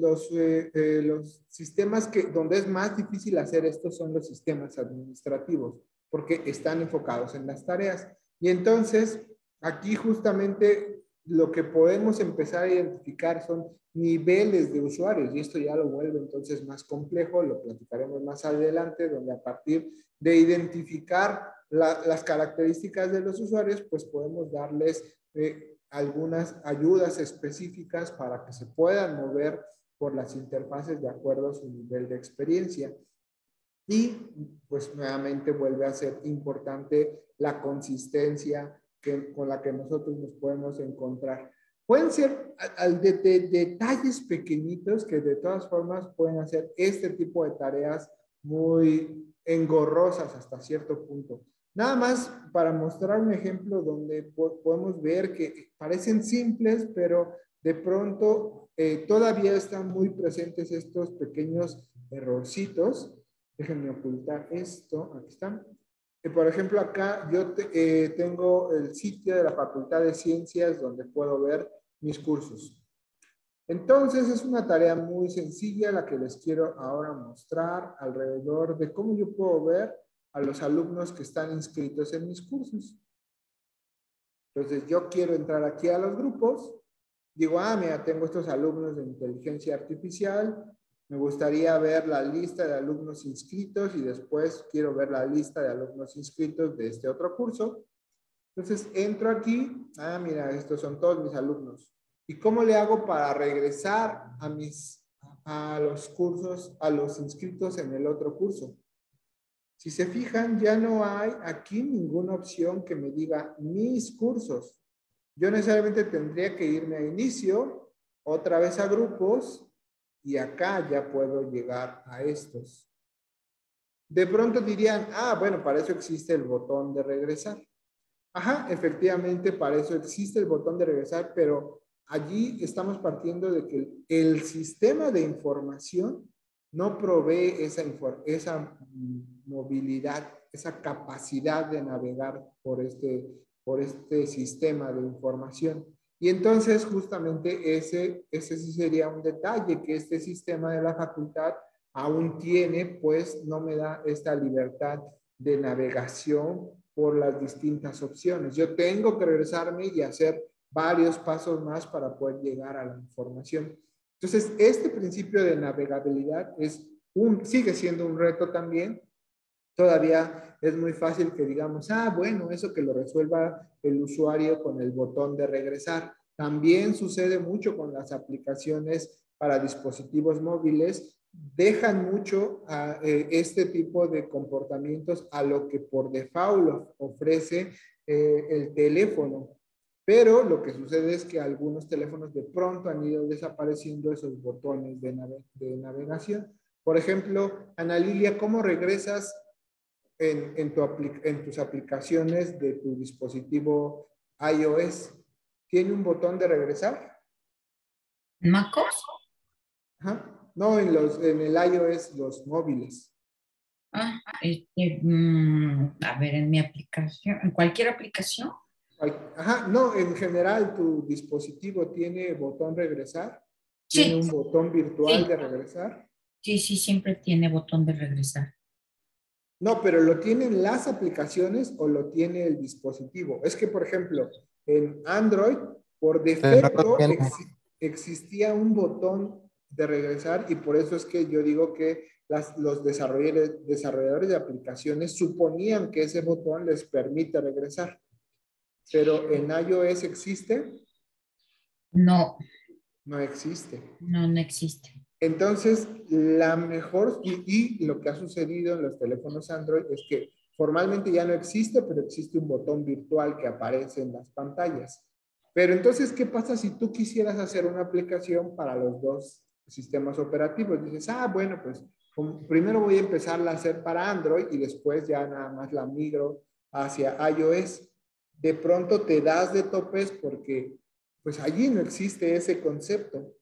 sistemas donde es más difícil hacer esto son los sistemas administrativos, porque están enfocados en las tareas. Y entonces, aquí justamente lo que podemos empezar a identificar son niveles de usuarios, y esto ya lo vuelve entonces más complejo, lo platicaremos más adelante, donde a partir de identificar las características de los usuarios, pues podemos darles algunas ayudas específicas para que se puedan mover por las interfaces de acuerdo a su nivel de experiencia. Y pues nuevamente vuelve a ser importante la consistencia con la que nosotros nos podemos encontrar. Pueden ser detalles pequeñitos que de todas formas pueden hacer este tipo de tareas muy engorrosas hasta cierto punto. Nada más para mostrar un ejemplo donde podemos ver que parecen simples, pero de pronto todavía están muy presentes estos pequeños errorcitos. Déjenme ocultar esto, aquí están. Por ejemplo, acá yo tengo el sitio de la Facultad de Ciencias donde puedo ver mis cursos. Entonces, es una tarea muy sencilla la que les quiero ahora mostrar alrededor de cómo yo puedo ver a los alumnos que están inscritos en mis cursos. Entonces, yo quiero entrar aquí a los grupos. Digo, mira, tengo estos alumnos de inteligencia artificial. Me gustaría ver la lista de alumnos inscritos y después quiero ver la lista de alumnos inscritos de este otro curso. Entonces entro aquí, mira, estos son todos mis alumnos. ¿Y cómo le hago para regresar a los cursos, a los inscritos en el otro curso? Si se fijan, ya no hay aquí ninguna opción que me diga mis cursos. Yo necesariamente tendría que irme a inicio, otra vez a grupos, y acá ya puedo llegar a estos. De pronto dirían, bueno, para eso existe el botón de regresar. Ajá, efectivamente, para eso existe el botón de regresar, pero allí estamos partiendo de que el sistema de información no provee esa movilidad, esa capacidad de navegar por este sistema de información. Y entonces justamente ese sí sería un detalle que este sistema de la facultad aún tiene, pues no me da esta libertad de navegación por las distintas opciones. Yo tengo que regresarme y hacer varios pasos más para poder llegar a la información. Entonces, este principio de navegabilidad sigue siendo un reto también. Todavía es muy fácil que digamos, bueno, eso que lo resuelva el usuario con el botón de regresar. También sucede mucho con las aplicaciones para dispositivos móviles. Dejan mucho a este tipo de comportamientos a lo que por default ofrece el teléfono. Pero lo que sucede es que algunos teléfonos de pronto han ido desapareciendo esos botones de navegación. Por ejemplo, Ana Lilia, ¿cómo regresas en tus aplicaciones de tu dispositivo iOS? ¿Tiene un botón de regresar? ¿MacOS? Ajá. No, en el iOS, los móviles. A ver, en mi aplicación, en cualquier aplicación. Ajá, no, en general tu dispositivo tiene botón regresar. ¿Tiene un botón virtual de regresar? Sí, siempre tiene botón de regresar. No, pero ¿lo tienen las aplicaciones o lo tiene el dispositivo? Es que, por ejemplo, en Android, por defecto, existía un botón de regresar y por eso es que yo digo que los desarrolladores de aplicaciones suponían que ese botón les permite regresar. Pero en iOS ¿existe? No. No existe. No existe. Entonces, la mejor, y lo que ha sucedido en los teléfonos Android es que formalmente ya no existe, pero existe un botón virtual que aparece en las pantallas. Pero entonces, ¿qué pasa si tú quisieras hacer una aplicación para los dos sistemas operativos? Dices, bueno, pues primero voy a empezarla a hacer para Android y después ya nada más la migro hacia iOS. De pronto te das de topes porque pues allí no existe ese concepto.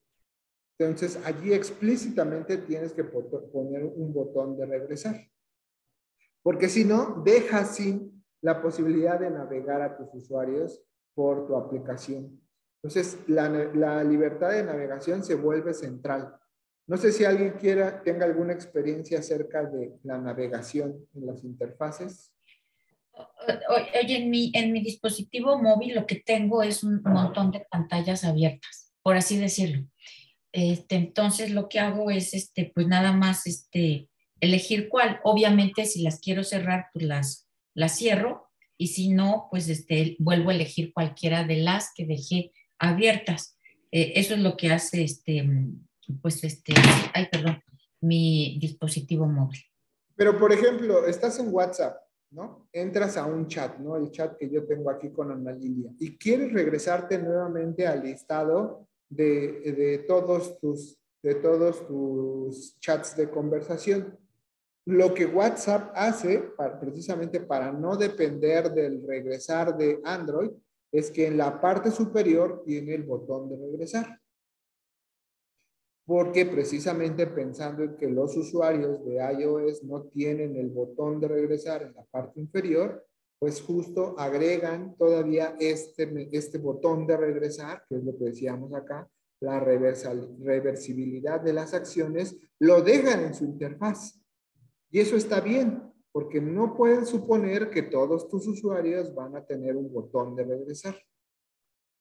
Entonces, allí explícitamente tienes que poner un botón de regresar. Porque si no, dejas sin la posibilidad de navegar a tus usuarios por tu aplicación. Entonces, la libertad de navegación se vuelve central. No sé si alguien tenga alguna experiencia acerca de la navegación en las interfaces. Oye, en mi dispositivo móvil lo que tengo es un montón de pantallas abiertas, por así decirlo. Entonces lo que hago es pues nada más elegir cuál. Obviamente si las quiero cerrar, pues la cierro y si no, pues vuelvo a elegir cualquiera de las que dejé abiertas. Eso es lo que hace pues ay, perdón, mi dispositivo móvil. Pero, por ejemplo, estás en WhatsApp, ¿no? Entras a un chat, ¿no? El chat que yo tengo aquí con Ana Lilia, y quieres regresarte nuevamente al listado de todos tus chats de conversación. Lo que WhatsApp hace, precisamente para no depender del regresar de Android, es que en la parte superior tiene el botón de regresar. Porque precisamente pensando en que los usuarios de iOS no tienen el botón de regresar en la parte inferior, pues justo agregan todavía este botón de regresar, que es lo que decíamos acá, la reversibilidad de las acciones, lo dejan en su interfaz. Y eso está bien, porque no pueden suponer que todos tus usuarios van a tener un botón de regresar.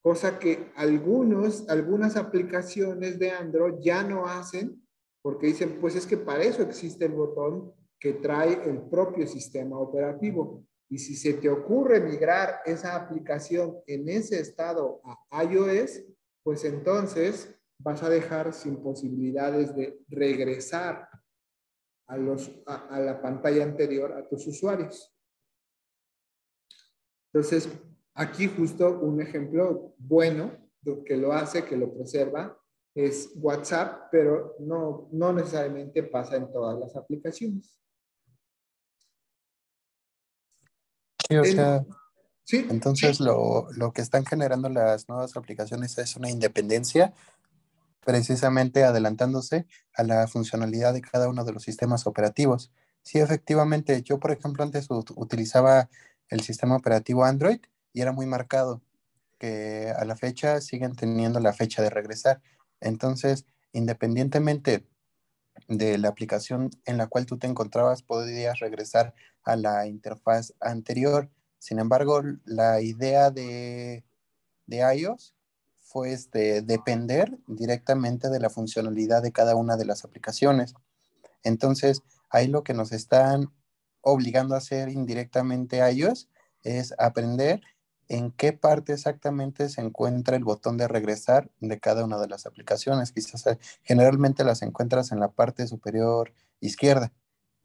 Cosa que algunas aplicaciones de Android ya no hacen, porque dicen, pues es que para eso existe el botón que trae el propio sistema operativo. Y si se te ocurre migrar esa aplicación en ese estado a iOS, pues entonces vas a dejar sin posibilidades de regresar a la pantalla anterior a tus usuarios. Entonces, aquí justo un ejemplo bueno que lo hace, que lo preserva, es WhatsApp, pero no necesariamente pasa en todas las aplicaciones. Sí, o sea, ¿sí? entonces lo que están generando las nuevas aplicaciones es una independencia, precisamente adelantándose a la funcionalidad de cada uno de los sistemas operativos. Sí, efectivamente, yo por ejemplo antes utilizaba el sistema operativo Android y era muy marcado, que a la fecha siguen teniendo la fecha de regresar. Entonces, independientemente de la aplicación en la cual tú te encontrabas, podrías regresar a la interfaz anterior. Sin embargo, la idea de iOS fue depender directamente de la funcionalidad de cada una de las aplicaciones. Entonces, ahí lo que nos están obligando a hacer indirectamente iOS es aprender en qué parte exactamente se encuentra el botón de regresar de cada una de las aplicaciones. Quizás generalmente las encuentras en la parte superior izquierda,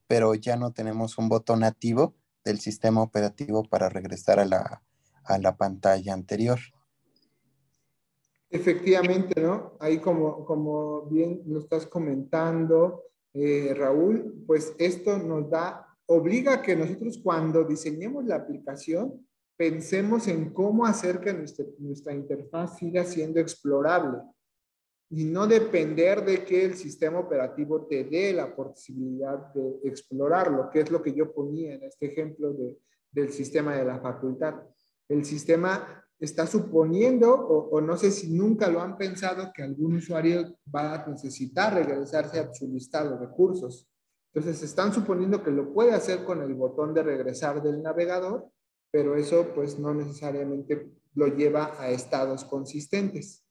pero ya no tenemos un botón nativo del sistema operativo para regresar a la pantalla anterior. Efectivamente, ¿no? Ahí como bien lo estás comentando, Raúl, pues esto obliga a que nosotros cuando diseñemos la aplicación, pensemos en cómo hacer que nuestra interfaz siga siendo explorable y no depender de que el sistema operativo te dé la posibilidad de explorarlo, que es lo que yo ponía en este ejemplo del sistema de la facultad. El sistema está suponiendo, o no sé si nunca lo han pensado, que algún usuario va a necesitar regresarse a su listado de cursos. Entonces, están suponiendo que lo puede hacer con el botón de regresar del navegador, pero eso pues no necesariamente lo lleva a estados consistentes.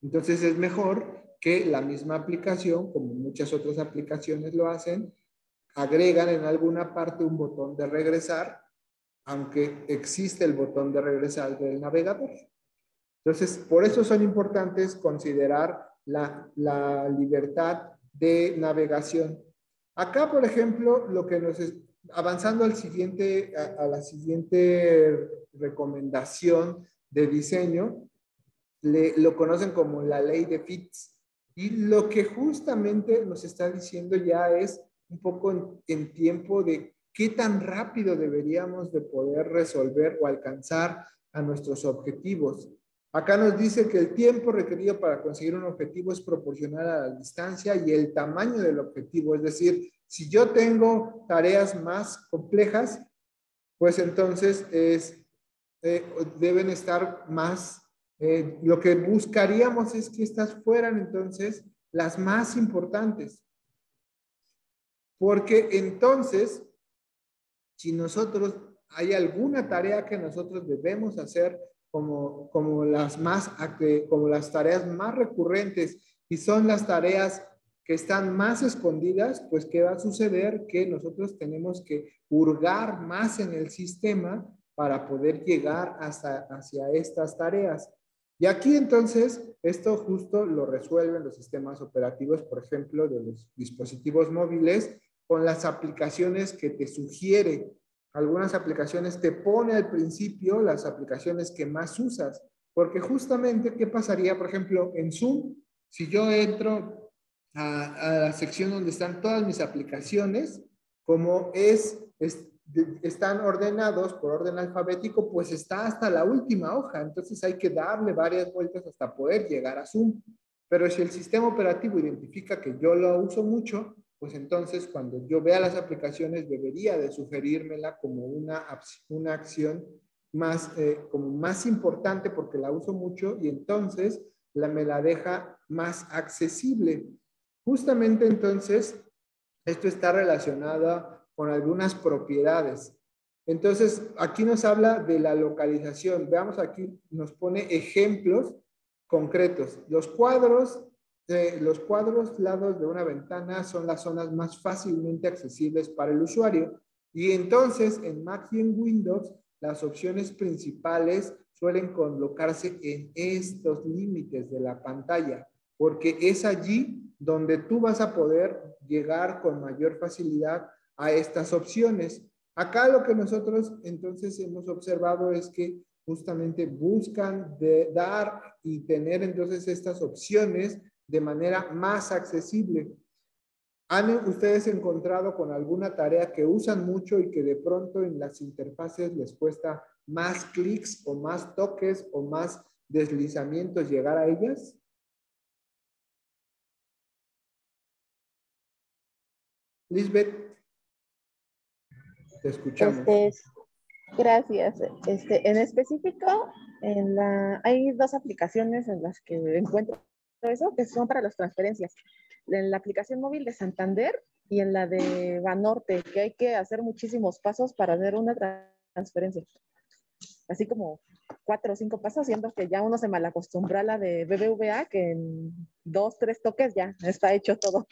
Entonces, es mejor que la misma aplicación, como muchas otras aplicaciones lo hacen, agregan en alguna parte un botón de regresar, aunque existe el botón de regresar del navegador. Entonces, por eso son importantes considerar la libertad de navegación. Acá, por ejemplo, avanzando a la siguiente recomendación de diseño, lo conocen como la ley de Fitts. Y lo que justamente nos está diciendo ya es un poco en tiempo de qué tan rápido deberíamos de poder resolver o alcanzar a nuestros objetivos. Acá nos dice que el tiempo requerido para conseguir un objetivo es proporcional a la distancia y el tamaño del objetivo. Es decir, si yo tengo tareas más complejas, pues entonces deben estar más. Lo que buscaríamos es que estas fueran entonces las más importantes. Porque entonces, si hay alguna tarea que nosotros debemos hacer como las tareas más recurrentes y son las tareas que están más escondidas, pues ¿qué va a suceder? Que nosotros tenemos que hurgar más en el sistema para poder llegar hacia estas tareas. Y aquí entonces, esto justo lo resuelven los sistemas operativos, por ejemplo, de los dispositivos móviles, con las aplicaciones que te sugiere. Algunas aplicaciones te pone al principio las aplicaciones que más usas, porque justamente, ¿qué pasaría, por ejemplo, en Zoom? Si yo entro a la sección donde están todas mis aplicaciones, como están ordenados por orden alfabético, pues está hasta la última hoja, entonces hay que darle varias vueltas hasta poder llegar a Zoom. Pero si el sistema operativo identifica que yo lo uso mucho, pues entonces cuando yo vea las aplicaciones debería de sugerírmela como una acción más, como más importante porque la uso mucho y entonces me la deja más accesible. Justamente entonces, esto está relacionado con algunas propiedades. Entonces, aquí nos habla de la localización. Veamos aquí, nos pone ejemplos concretos. Los cuadros lados de una ventana son las zonas más fácilmente accesibles para el usuario. Y entonces, en Mac y en Windows, las opciones principales suelen colocarse en estos límites de la pantalla, porque es allí donde tú vas a poder llegar con mayor facilidad a estas opciones. Acá lo que nosotros entonces hemos observado es que justamente buscan dar y tener entonces estas opciones de manera más accesible. ¿Han ustedes encontrado con alguna tarea que usan mucho y que de pronto en las interfaces les cuesta más clics o más toques o más deslizamientos llegar a ellas? Lisbeth, te escuchamos. Gracias. En específico, hay dos aplicaciones en las que encuentro eso, que son para las transferencias. En la aplicación móvil de Santander y en la de Banorte, que hay que hacer muchísimos pasos para hacer una transferencia. Así como 4 o 5 pasos, siendo que ya uno se malacostumbra a la de BBVA, que en 2, 3 toques ya está hecho todo.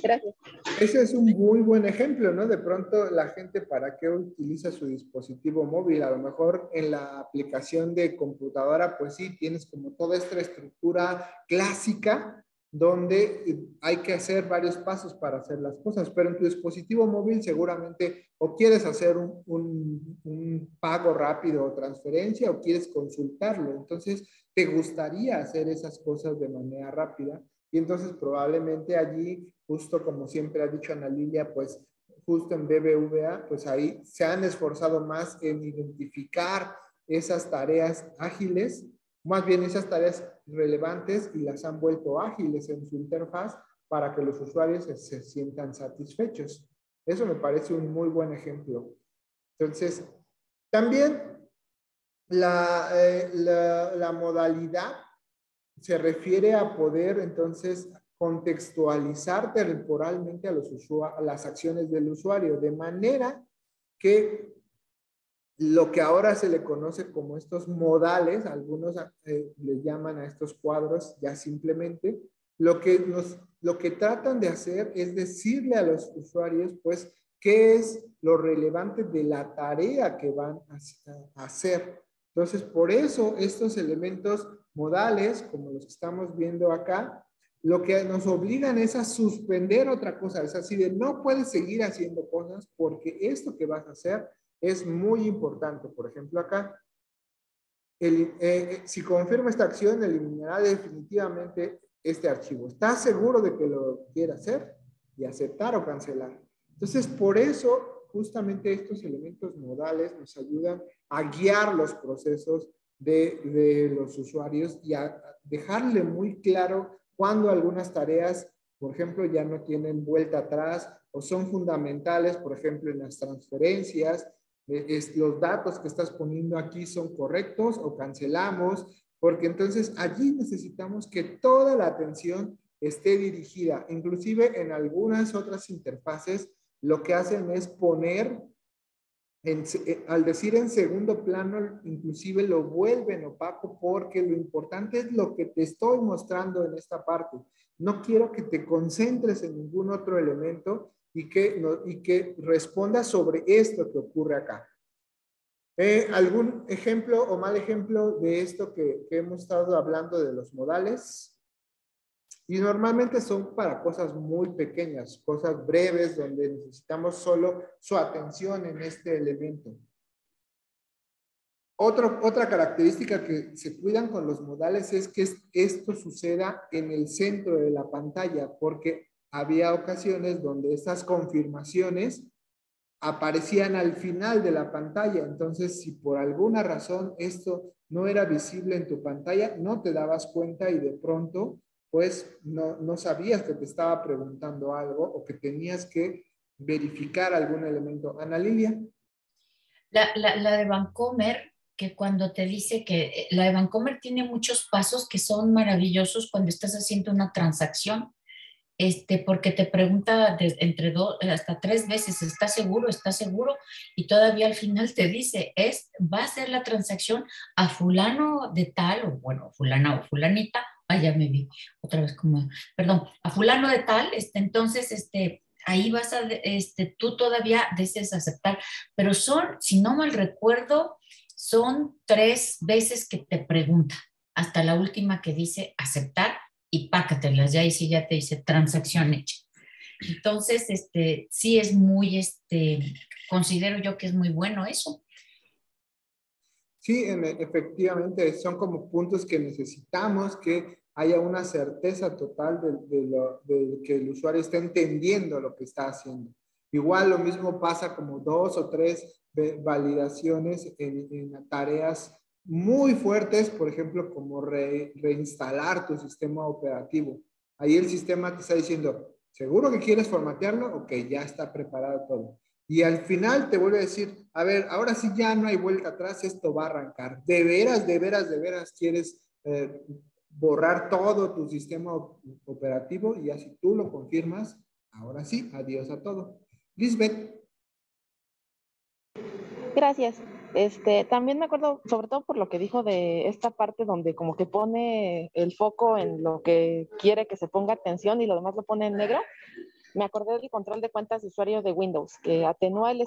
Gracias. Ese es un muy buen ejemplo, ¿no? De pronto la gente, ¿para qué utiliza su dispositivo móvil? A lo mejor en la aplicación de computadora, pues sí, tienes como toda esta estructura clásica donde hay que hacer varios pasos para hacer las cosas, pero en tu dispositivo móvil seguramente o quieres hacer un pago rápido o transferencia o quieres consultarlo. Entonces, te gustaría hacer esas cosas de manera rápida. Y entonces probablemente allí, justo como siempre ha dicho Ana Lilia, pues justo en BBVA, pues ahí se han esforzado más en identificar esas tareas ágiles, más bien esas tareas relevantes y las han vuelto ágiles en su interfaz para que los usuarios se sientan satisfechos. Eso me parece un muy buen ejemplo. Entonces, también la modalidad se refiere a poder entonces contextualizar temporalmente a las acciones del usuario, de manera que lo que ahora se le conoce como estos modales, algunos les llaman a estos cuadros ya simplemente, lo que tratan de hacer es decirle a los usuarios, pues, qué es lo relevante de la tarea que van a hacer. Entonces, por eso estos elementos modales, como los que estamos viendo acá, lo que nos obligan es a suspender otra cosa, es así de no puedes seguir haciendo cosas porque esto que vas a hacer es muy importante. Por ejemplo, acá, si confirma esta acción, eliminará definitivamente este archivo. ¿Estás seguro de que lo quiere hacer? Y aceptar o cancelar. Entonces, por eso, justamente estos elementos modales nos ayudan a guiar los procesos de los usuarios y a dejarle muy claro cuando algunas tareas, por ejemplo, ya no tienen vuelta atrás o son fundamentales, por ejemplo, en las transferencias, los datos que estás poniendo aquí son correctos o cancelamos, porque entonces allí necesitamos que toda la atención esté dirigida. Inclusive en algunas otras interfaces lo que hacen es poner Al decir en segundo plano, inclusive lo vuelven opaco porque lo importante es lo que te estoy mostrando en esta parte. No quiero que te concentres en ningún otro elemento y que respondas sobre esto que ocurre acá. ¿Algún ejemplo o mal ejemplo de esto que hemos estado hablando de los modales? Y normalmente son para cosas muy pequeñas, cosas breves, donde necesitamos solo su atención en este elemento. Otra característica que se cuidan con los modales es que esto suceda en el centro de la pantalla, porque había ocasiones donde estas confirmaciones aparecían al final de la pantalla. Entonces, si por alguna razón esto no era visible en tu pantalla, no te dabas cuenta y de pronto, pues, no sabías que te estaba preguntando algo o que tenías que verificar algún elemento. Ana Lilia. La de Vancomer, que cuando te dice que la de Vancomer tiene muchos pasos que son maravillosos cuando estás haciendo una transacción, porque te pregunta entre dos, hasta tres veces, ¿estás seguro? ¿Estás seguro? Y todavía al final te dice, va a ser la transacción a fulano de tal, o bueno, fulana o fulanita, ya me vi otra vez como, perdón, a fulano de tal, entonces, ahí vas a, tú todavía deseas aceptar, pero si no mal recuerdo, son tres veces que te pregunta, hasta la última que dice aceptar, y pácatelas, ya ahí sí ya te dice transacción hecha. Entonces, sí es muy, considero yo que es muy bueno eso. Sí, efectivamente, son como puntos que necesitamos que haya una certeza total de que el usuario está entendiendo lo que está haciendo. Igual lo mismo pasa como 2 o 3 validaciones en tareas muy fuertes, por ejemplo, como reinstalar tu sistema operativo. Ahí el sistema te está diciendo, ¿seguro que quieres formatearlo? Ok, ya está preparado todo. Y al final te vuelve a decir, a ver, ahora sí ya no hay vuelta atrás, esto va a arrancar. ¿De veras quieres borrar todo tu sistema operativo? Y así tú lo confirmas, ahora sí, adiós a todo. Lisbeth. Gracias. También me acuerdo, sobre todo por lo que dijo de esta parte donde como que pone el foco en lo que quiere que se ponga atención y lo demás lo pone en negro. Me acordé del control de cuentas de usuario de Windows, que atenúa el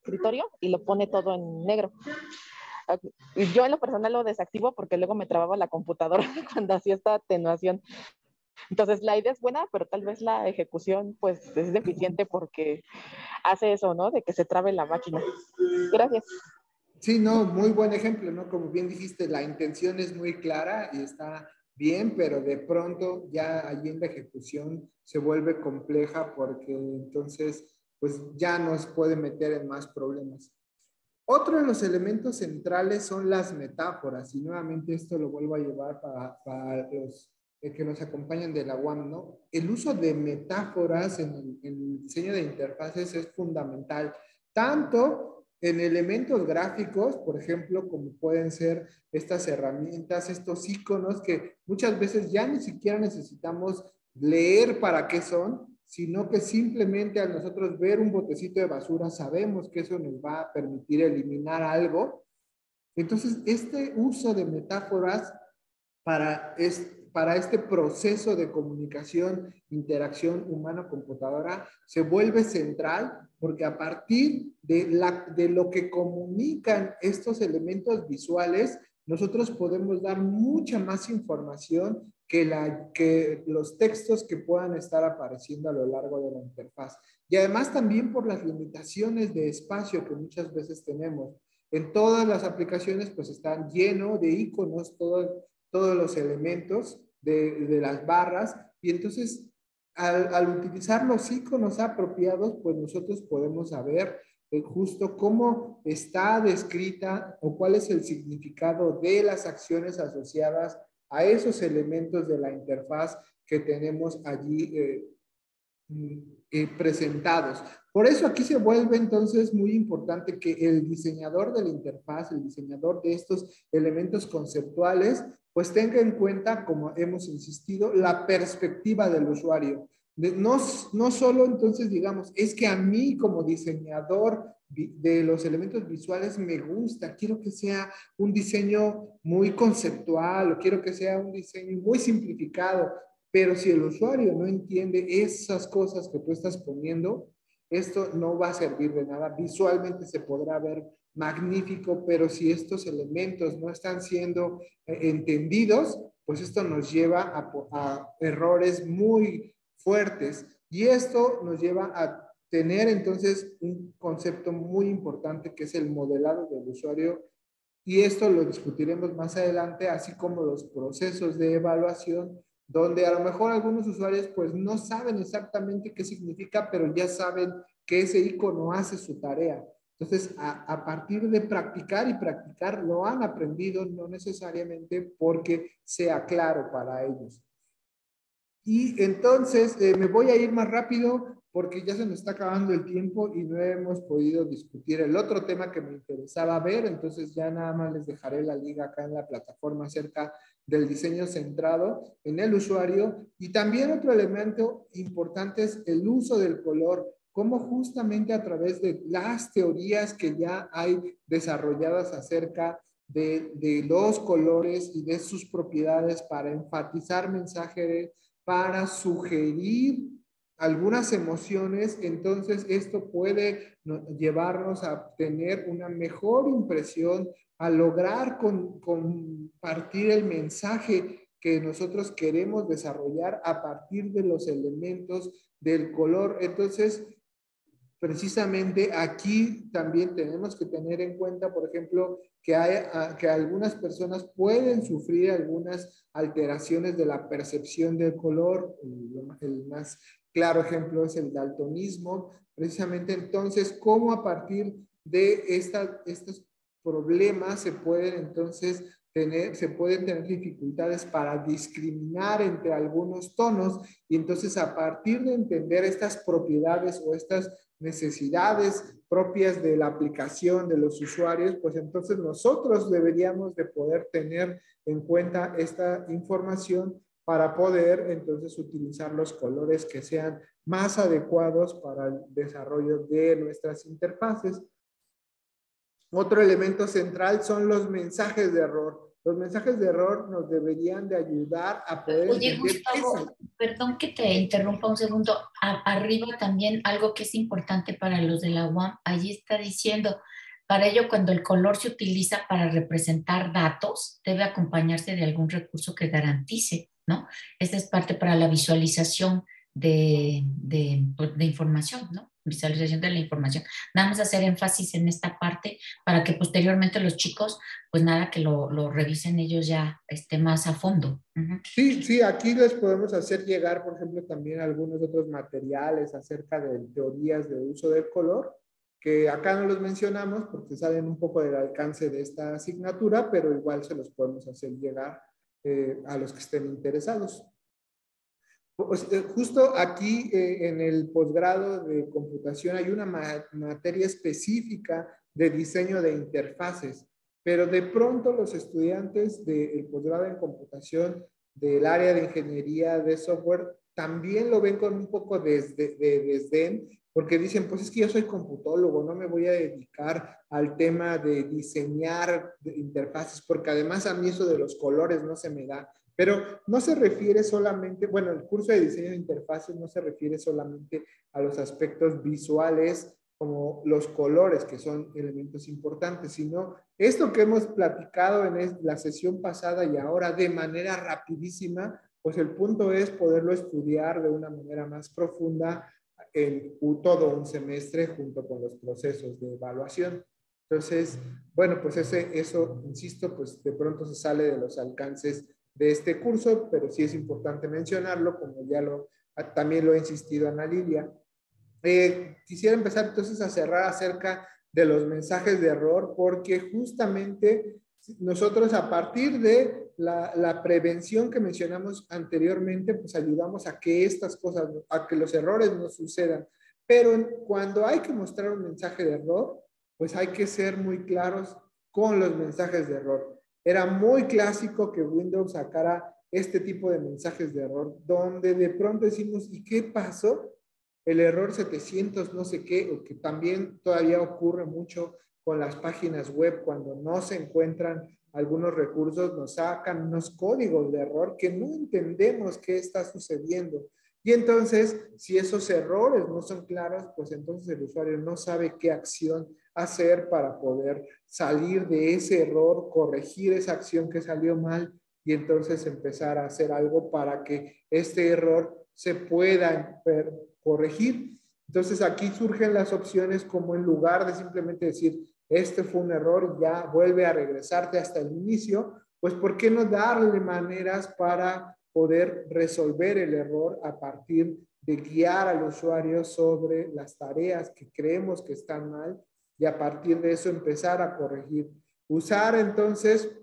escritorio y lo pone todo en negro. Y yo en lo personal lo desactivo porque luego me trababa la computadora cuando hacía esta atenuación. Entonces la idea es buena, pero tal vez la ejecución pues es deficiente porque hace eso, ¿no? De que se trabe la máquina. Gracias. Sí, no, muy buen ejemplo, ¿no? Como bien dijiste, la intención es muy clara y está bien, pero de pronto ya allí en la ejecución se vuelve compleja porque entonces pues ya nos puede meter en más problemas. Otro de los elementos centrales son las metáforas y nuevamente esto lo vuelvo a llevar para los que nos acompañan de la UAM, ¿no? El uso de metáforas en el diseño de interfaces es fundamental, tanto en elementos gráficos, por ejemplo, como pueden ser estas herramientas, estos iconos que muchas veces ya ni siquiera necesitamos leer para qué son, sino que simplemente al nosotros ver un botecito de basura sabemos que eso nos va a permitir eliminar algo. Entonces, este uso de metáforas para este proceso de comunicación, interacción humano-computadora, se vuelve central porque a partir de lo que comunican estos elementos visuales, nosotros podemos dar mucha más información que los textos que puedan estar apareciendo a lo largo de la interfaz. Y además también por las limitaciones de espacio que muchas veces tenemos. En todas las aplicaciones pues están llenos de iconos, todos los elementos de las barras, y entonces al utilizar los iconos apropiados, pues nosotros podemos saber justo cómo está descrita o cuál es el significado de las acciones asociadas a esos elementos de la interfaz que tenemos allí presentados. Por eso aquí se vuelve entonces muy importante que el diseñador de la interfaz, el diseñador de estos elementos conceptuales, pues tenga en cuenta, como hemos insistido, la perspectiva del usuario. No solo entonces digamos, es que a mí como diseñador de los elementos visuales me gusta, quiero que sea un diseño muy conceptual, o quiero que sea un diseño muy simplificado, pero si el usuario no entiende esas cosas que tú estás poniendo, esto no va a servir de nada. Visualmente se podrá ver magnífico, pero si estos elementos no están siendo entendidos, pues esto nos lleva a errores muy fuertes, y esto nos lleva a tener entonces un concepto muy importante que es el modelado del usuario, y esto lo discutiremos más adelante, así como los procesos de evaluación, donde a lo mejor algunos usuarios pues no saben exactamente qué significa, pero ya saben que ese icono hace su tarea. Entonces, a partir de practicar y practicar, lo han aprendido, no necesariamente porque sea claro para ellos. Y entonces me voy a ir más rápido porque ya se nos está acabando el tiempo y no hemos podido discutir el otro tema que me interesaba ver. Entonces ya nada más les dejaré la liga acá en la plataforma acerca del diseño centrado en el usuario. Y también otro elemento importante es el uso del color, cómo justamente a través de las teorías que ya hay desarrolladas acerca de los colores y de sus propiedades para enfatizar mensajes, para sugerir algunas emociones, entonces esto puede llevarnos a tener una mejor impresión, a lograr compartir el mensaje que nosotros queremos desarrollar a partir de los elementos del color. Entonces, precisamente aquí también tenemos que tener en cuenta, por ejemplo, que algunas personas pueden sufrir algunas alteraciones de la percepción del color. El más claro ejemplo es el daltonismo. Precisamente entonces, cómo a partir de estos problemas se pueden tener dificultades para discriminar entre algunos tonos, y entonces a partir de entender estas propiedades o estas necesidades propias de la aplicación de los usuarios, pues entonces nosotros deberíamos de poder tener en cuenta esta información para poder entonces utilizar los colores que sean más adecuados para el desarrollo de nuestras interfaces. Otro elemento central son los mensajes de error. Los mensajes de error nos deberían de ayudar a poder Oye, entender Gustavo, perdón que te interrumpa un segundo. Arriba también algo que es importante para los de la UAM, allí está diciendo, para ello cuando el color se utiliza para representar datos, debe acompañarse de algún recurso que garantice, ¿no? Esta es parte para la visualización de información, ¿no? Visualización de la información. Nada más hacer énfasis en esta parte para que posteriormente los chicos, pues nada, que lo revisen ellos ya más a fondo. Uh-huh. Sí, sí, aquí les podemos hacer llegar, por ejemplo, también algunos otros materiales acerca de teorías de uso del color, que acá no los mencionamos porque salen un poco del alcance de esta asignatura, pero igual se los podemos hacer llegar a los que estén interesados. Pues, justo aquí en el posgrado de computación hay una materia específica de diseño de interfaces, pero de pronto los estudiantes del posgrado en computación del área de ingeniería de software también lo ven con un poco de desdén, porque dicen, pues es que yo soy computólogo, no me voy a dedicar al tema de diseñar interfaces, porque además a mí eso de los colores no se me da. Pero no se refiere solamente, bueno, el curso de diseño de interfaces no se refiere solamente a los aspectos visuales como los colores, que son elementos importantes, sino esto que hemos platicado en la sesión pasada y ahora de manera rapidísima, pues el punto es poderlo estudiar de una manera más profunda en todo un semestre junto con los procesos de evaluación. Entonces, bueno, pues eso, insisto, pues de pronto se sale de los alcances de este curso, pero sí es importante mencionarlo, como ya también lo he insistido Ana Lilia. Quisiera empezar entonces a cerrar acerca de los mensajes de error, porque justamente nosotros a partir de la prevención que mencionamos anteriormente, pues ayudamos a que estas cosas, a que los errores no sucedan. Pero cuando hay que mostrar un mensaje de error, pues hay que ser muy claros con los mensajes de error. Era muy clásico que Windows sacara este tipo de mensajes de error, donde de pronto decimos, ¿y qué pasó? el error 700 no sé qué, o que también todavía ocurre mucho con las páginas web cuando no se encuentran algunos recursos, nos sacan unos códigos de error que no entendemos qué está sucediendo. Y entonces, si esos errores no son claros, pues entonces el usuario no sabe qué acción hacer para poder salir de ese error, corregir esa acción que salió mal y entonces empezar a hacer algo para que este error se pueda corregir. Entonces aquí surgen las opciones como en lugar de simplemente decir, este fue un error y ya vuelve a regresarte hasta el inicio, pues ¿por qué no darle maneras para poder resolver el error a partir de guiar al usuario sobre las tareas que creemos que están mal y a partir de eso empezar a corregir? Usar entonces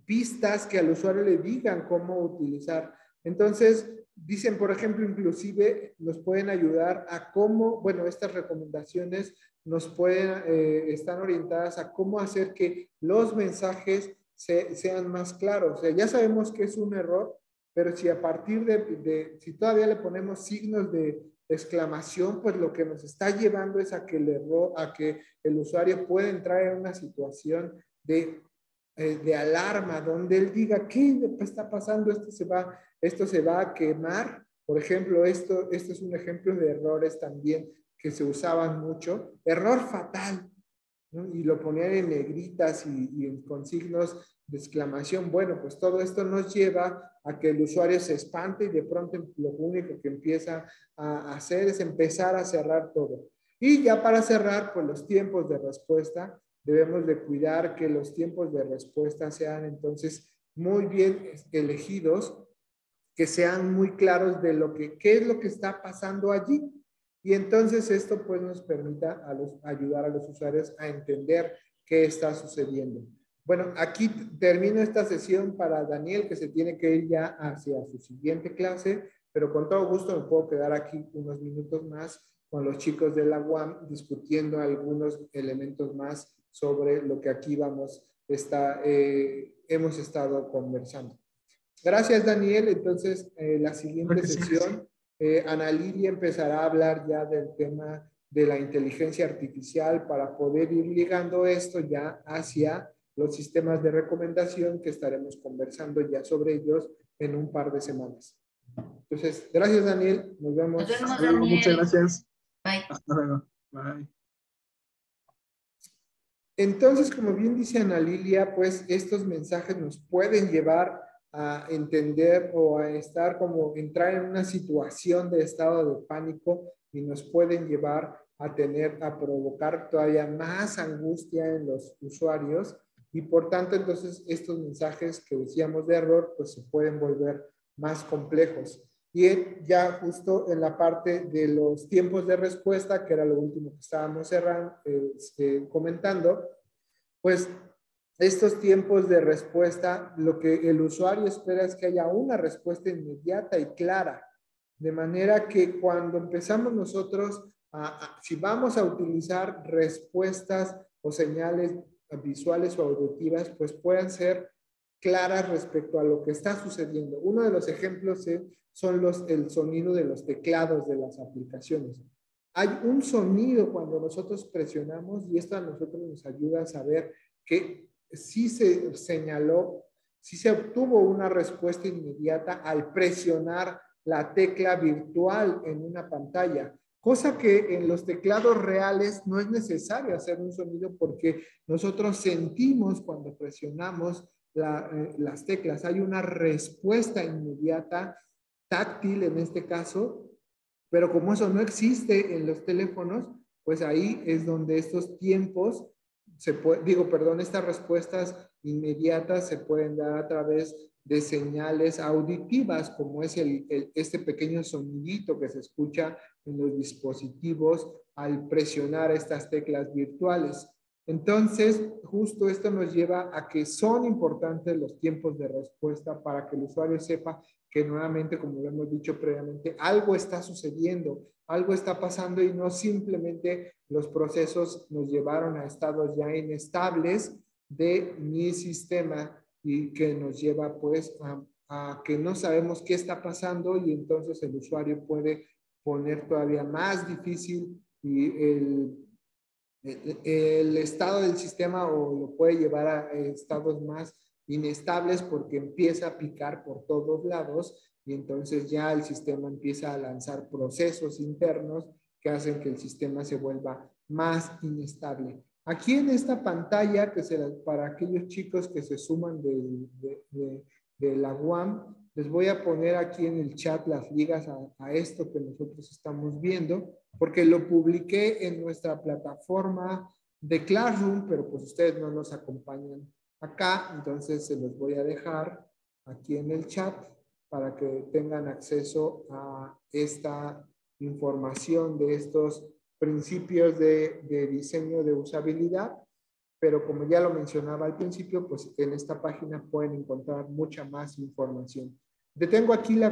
pistas que al usuario le digan cómo utilizar. Entonces, dicen, por ejemplo, inclusive nos pueden ayudar a cómo, bueno, estas recomendaciones nos pueden, están orientadas a cómo hacer que los mensajes sean más claros. O sea, ya sabemos que es un error, pero si a partir si todavía le ponemos signos de exclamación, pues lo que nos está llevando es a que el usuario pueda entrar en una situación de alarma, donde él diga, ¿qué está pasando? Esto se va a quemar. Por ejemplo, esto es un ejemplo de errores también que se usaban mucho. Error fatal, ¿no? Y lo ponían en negritas y con signos de exclamación. Bueno, pues todo esto nos lleva a que el usuario se espante y de pronto lo único que empieza a hacer es empezar a cerrar todo. Y ya para cerrar, pues los tiempos de respuesta. Debemos de cuidar que los tiempos de respuesta sean entonces muy bien elegidos, que sean muy claros de qué es lo que está pasando allí. Y entonces esto pues nos permita ayudar a los usuarios a entender qué está sucediendo. Bueno, aquí termino esta sesión para Daniel, que se tiene que ir ya hacia su siguiente clase, pero con todo gusto me puedo quedar aquí unos minutos más con los chicos de la UAM discutiendo algunos elementos más sobre lo que aquí hemos estado conversando. Gracias, Daniel. Entonces, la siguiente sesión, Ana Lidia empezará a hablar ya del tema de la inteligencia artificial para poder ir ligando esto ya hacia los sistemas de recomendación que estaremos conversando ya sobre ellos en un par de semanas. Entonces, gracias, Daniel. Nos vemos. Nos vemos, Daniel. Muchas gracias. Bye. Hasta luego. Bye. Entonces, como bien dice Ana Lilia, pues estos mensajes nos pueden llevar a entender o a entrar en una situación de estado de pánico y nos pueden llevar a provocar todavía más angustia en los usuarios y por tanto entonces estos mensajes que decíamos de error pues se pueden volver más complejos. Y ya justo en la parte de los tiempos de respuesta, que era lo último que estábamos comentando, pues estos tiempos de respuesta, lo que el usuario espera es que haya una respuesta inmediata y clara, de manera que cuando empezamos nosotros, si vamos a utilizar respuestas o señales visuales o auditivas, pues puedan ser claras respecto a lo que está sucediendo. Uno de los ejemplos son el sonido de los teclados de las aplicaciones. Hay un sonido cuando nosotros presionamos y esto a nosotros nos ayuda a saber que sí se señaló, sí se obtuvo una respuesta inmediata al presionar la tecla virtual en una pantalla, cosa que en los teclados reales no es necesario hacer un sonido porque nosotros sentimos cuando presionamos las teclas. Hay una respuesta inmediata, táctil en este caso, pero como eso no existe en los teléfonos, pues ahí es donde estos tiempos estas respuestas inmediatas se pueden dar a través de señales auditivas, como es este pequeño sonidito que se escucha en los dispositivos al presionar estas teclas virtuales. Entonces, justo esto nos lleva a que son importantes los tiempos de respuesta para que el usuario sepa que nuevamente, como lo hemos dicho previamente, algo está sucediendo, algo está pasando y no simplemente los procesos nos llevaron a estados ya inestables de mi sistema y que nos lleva pues a que no sabemos qué está pasando y entonces el usuario puede poner todavía más difícil y el estado del sistema o lo puede llevar a estados más inestables porque empieza a picar por todos lados y entonces ya el sistema empieza a lanzar procesos internos que hacen que el sistema se vuelva más inestable. Aquí en esta pantalla, que será para aquellos chicos que se suman de la UAM, les voy a poner aquí en el chat las ligas a esto que nosotros estamos viendo, porque lo publiqué en nuestra plataforma de Classroom, pero pues ustedes no nos acompañan acá, entonces se los voy a dejar aquí en el chat para que tengan acceso a esta información de estos principios de diseño de usabilidad, pero como ya lo mencionaba al principio, pues en esta página pueden encontrar mucha más información. Detengo aquí la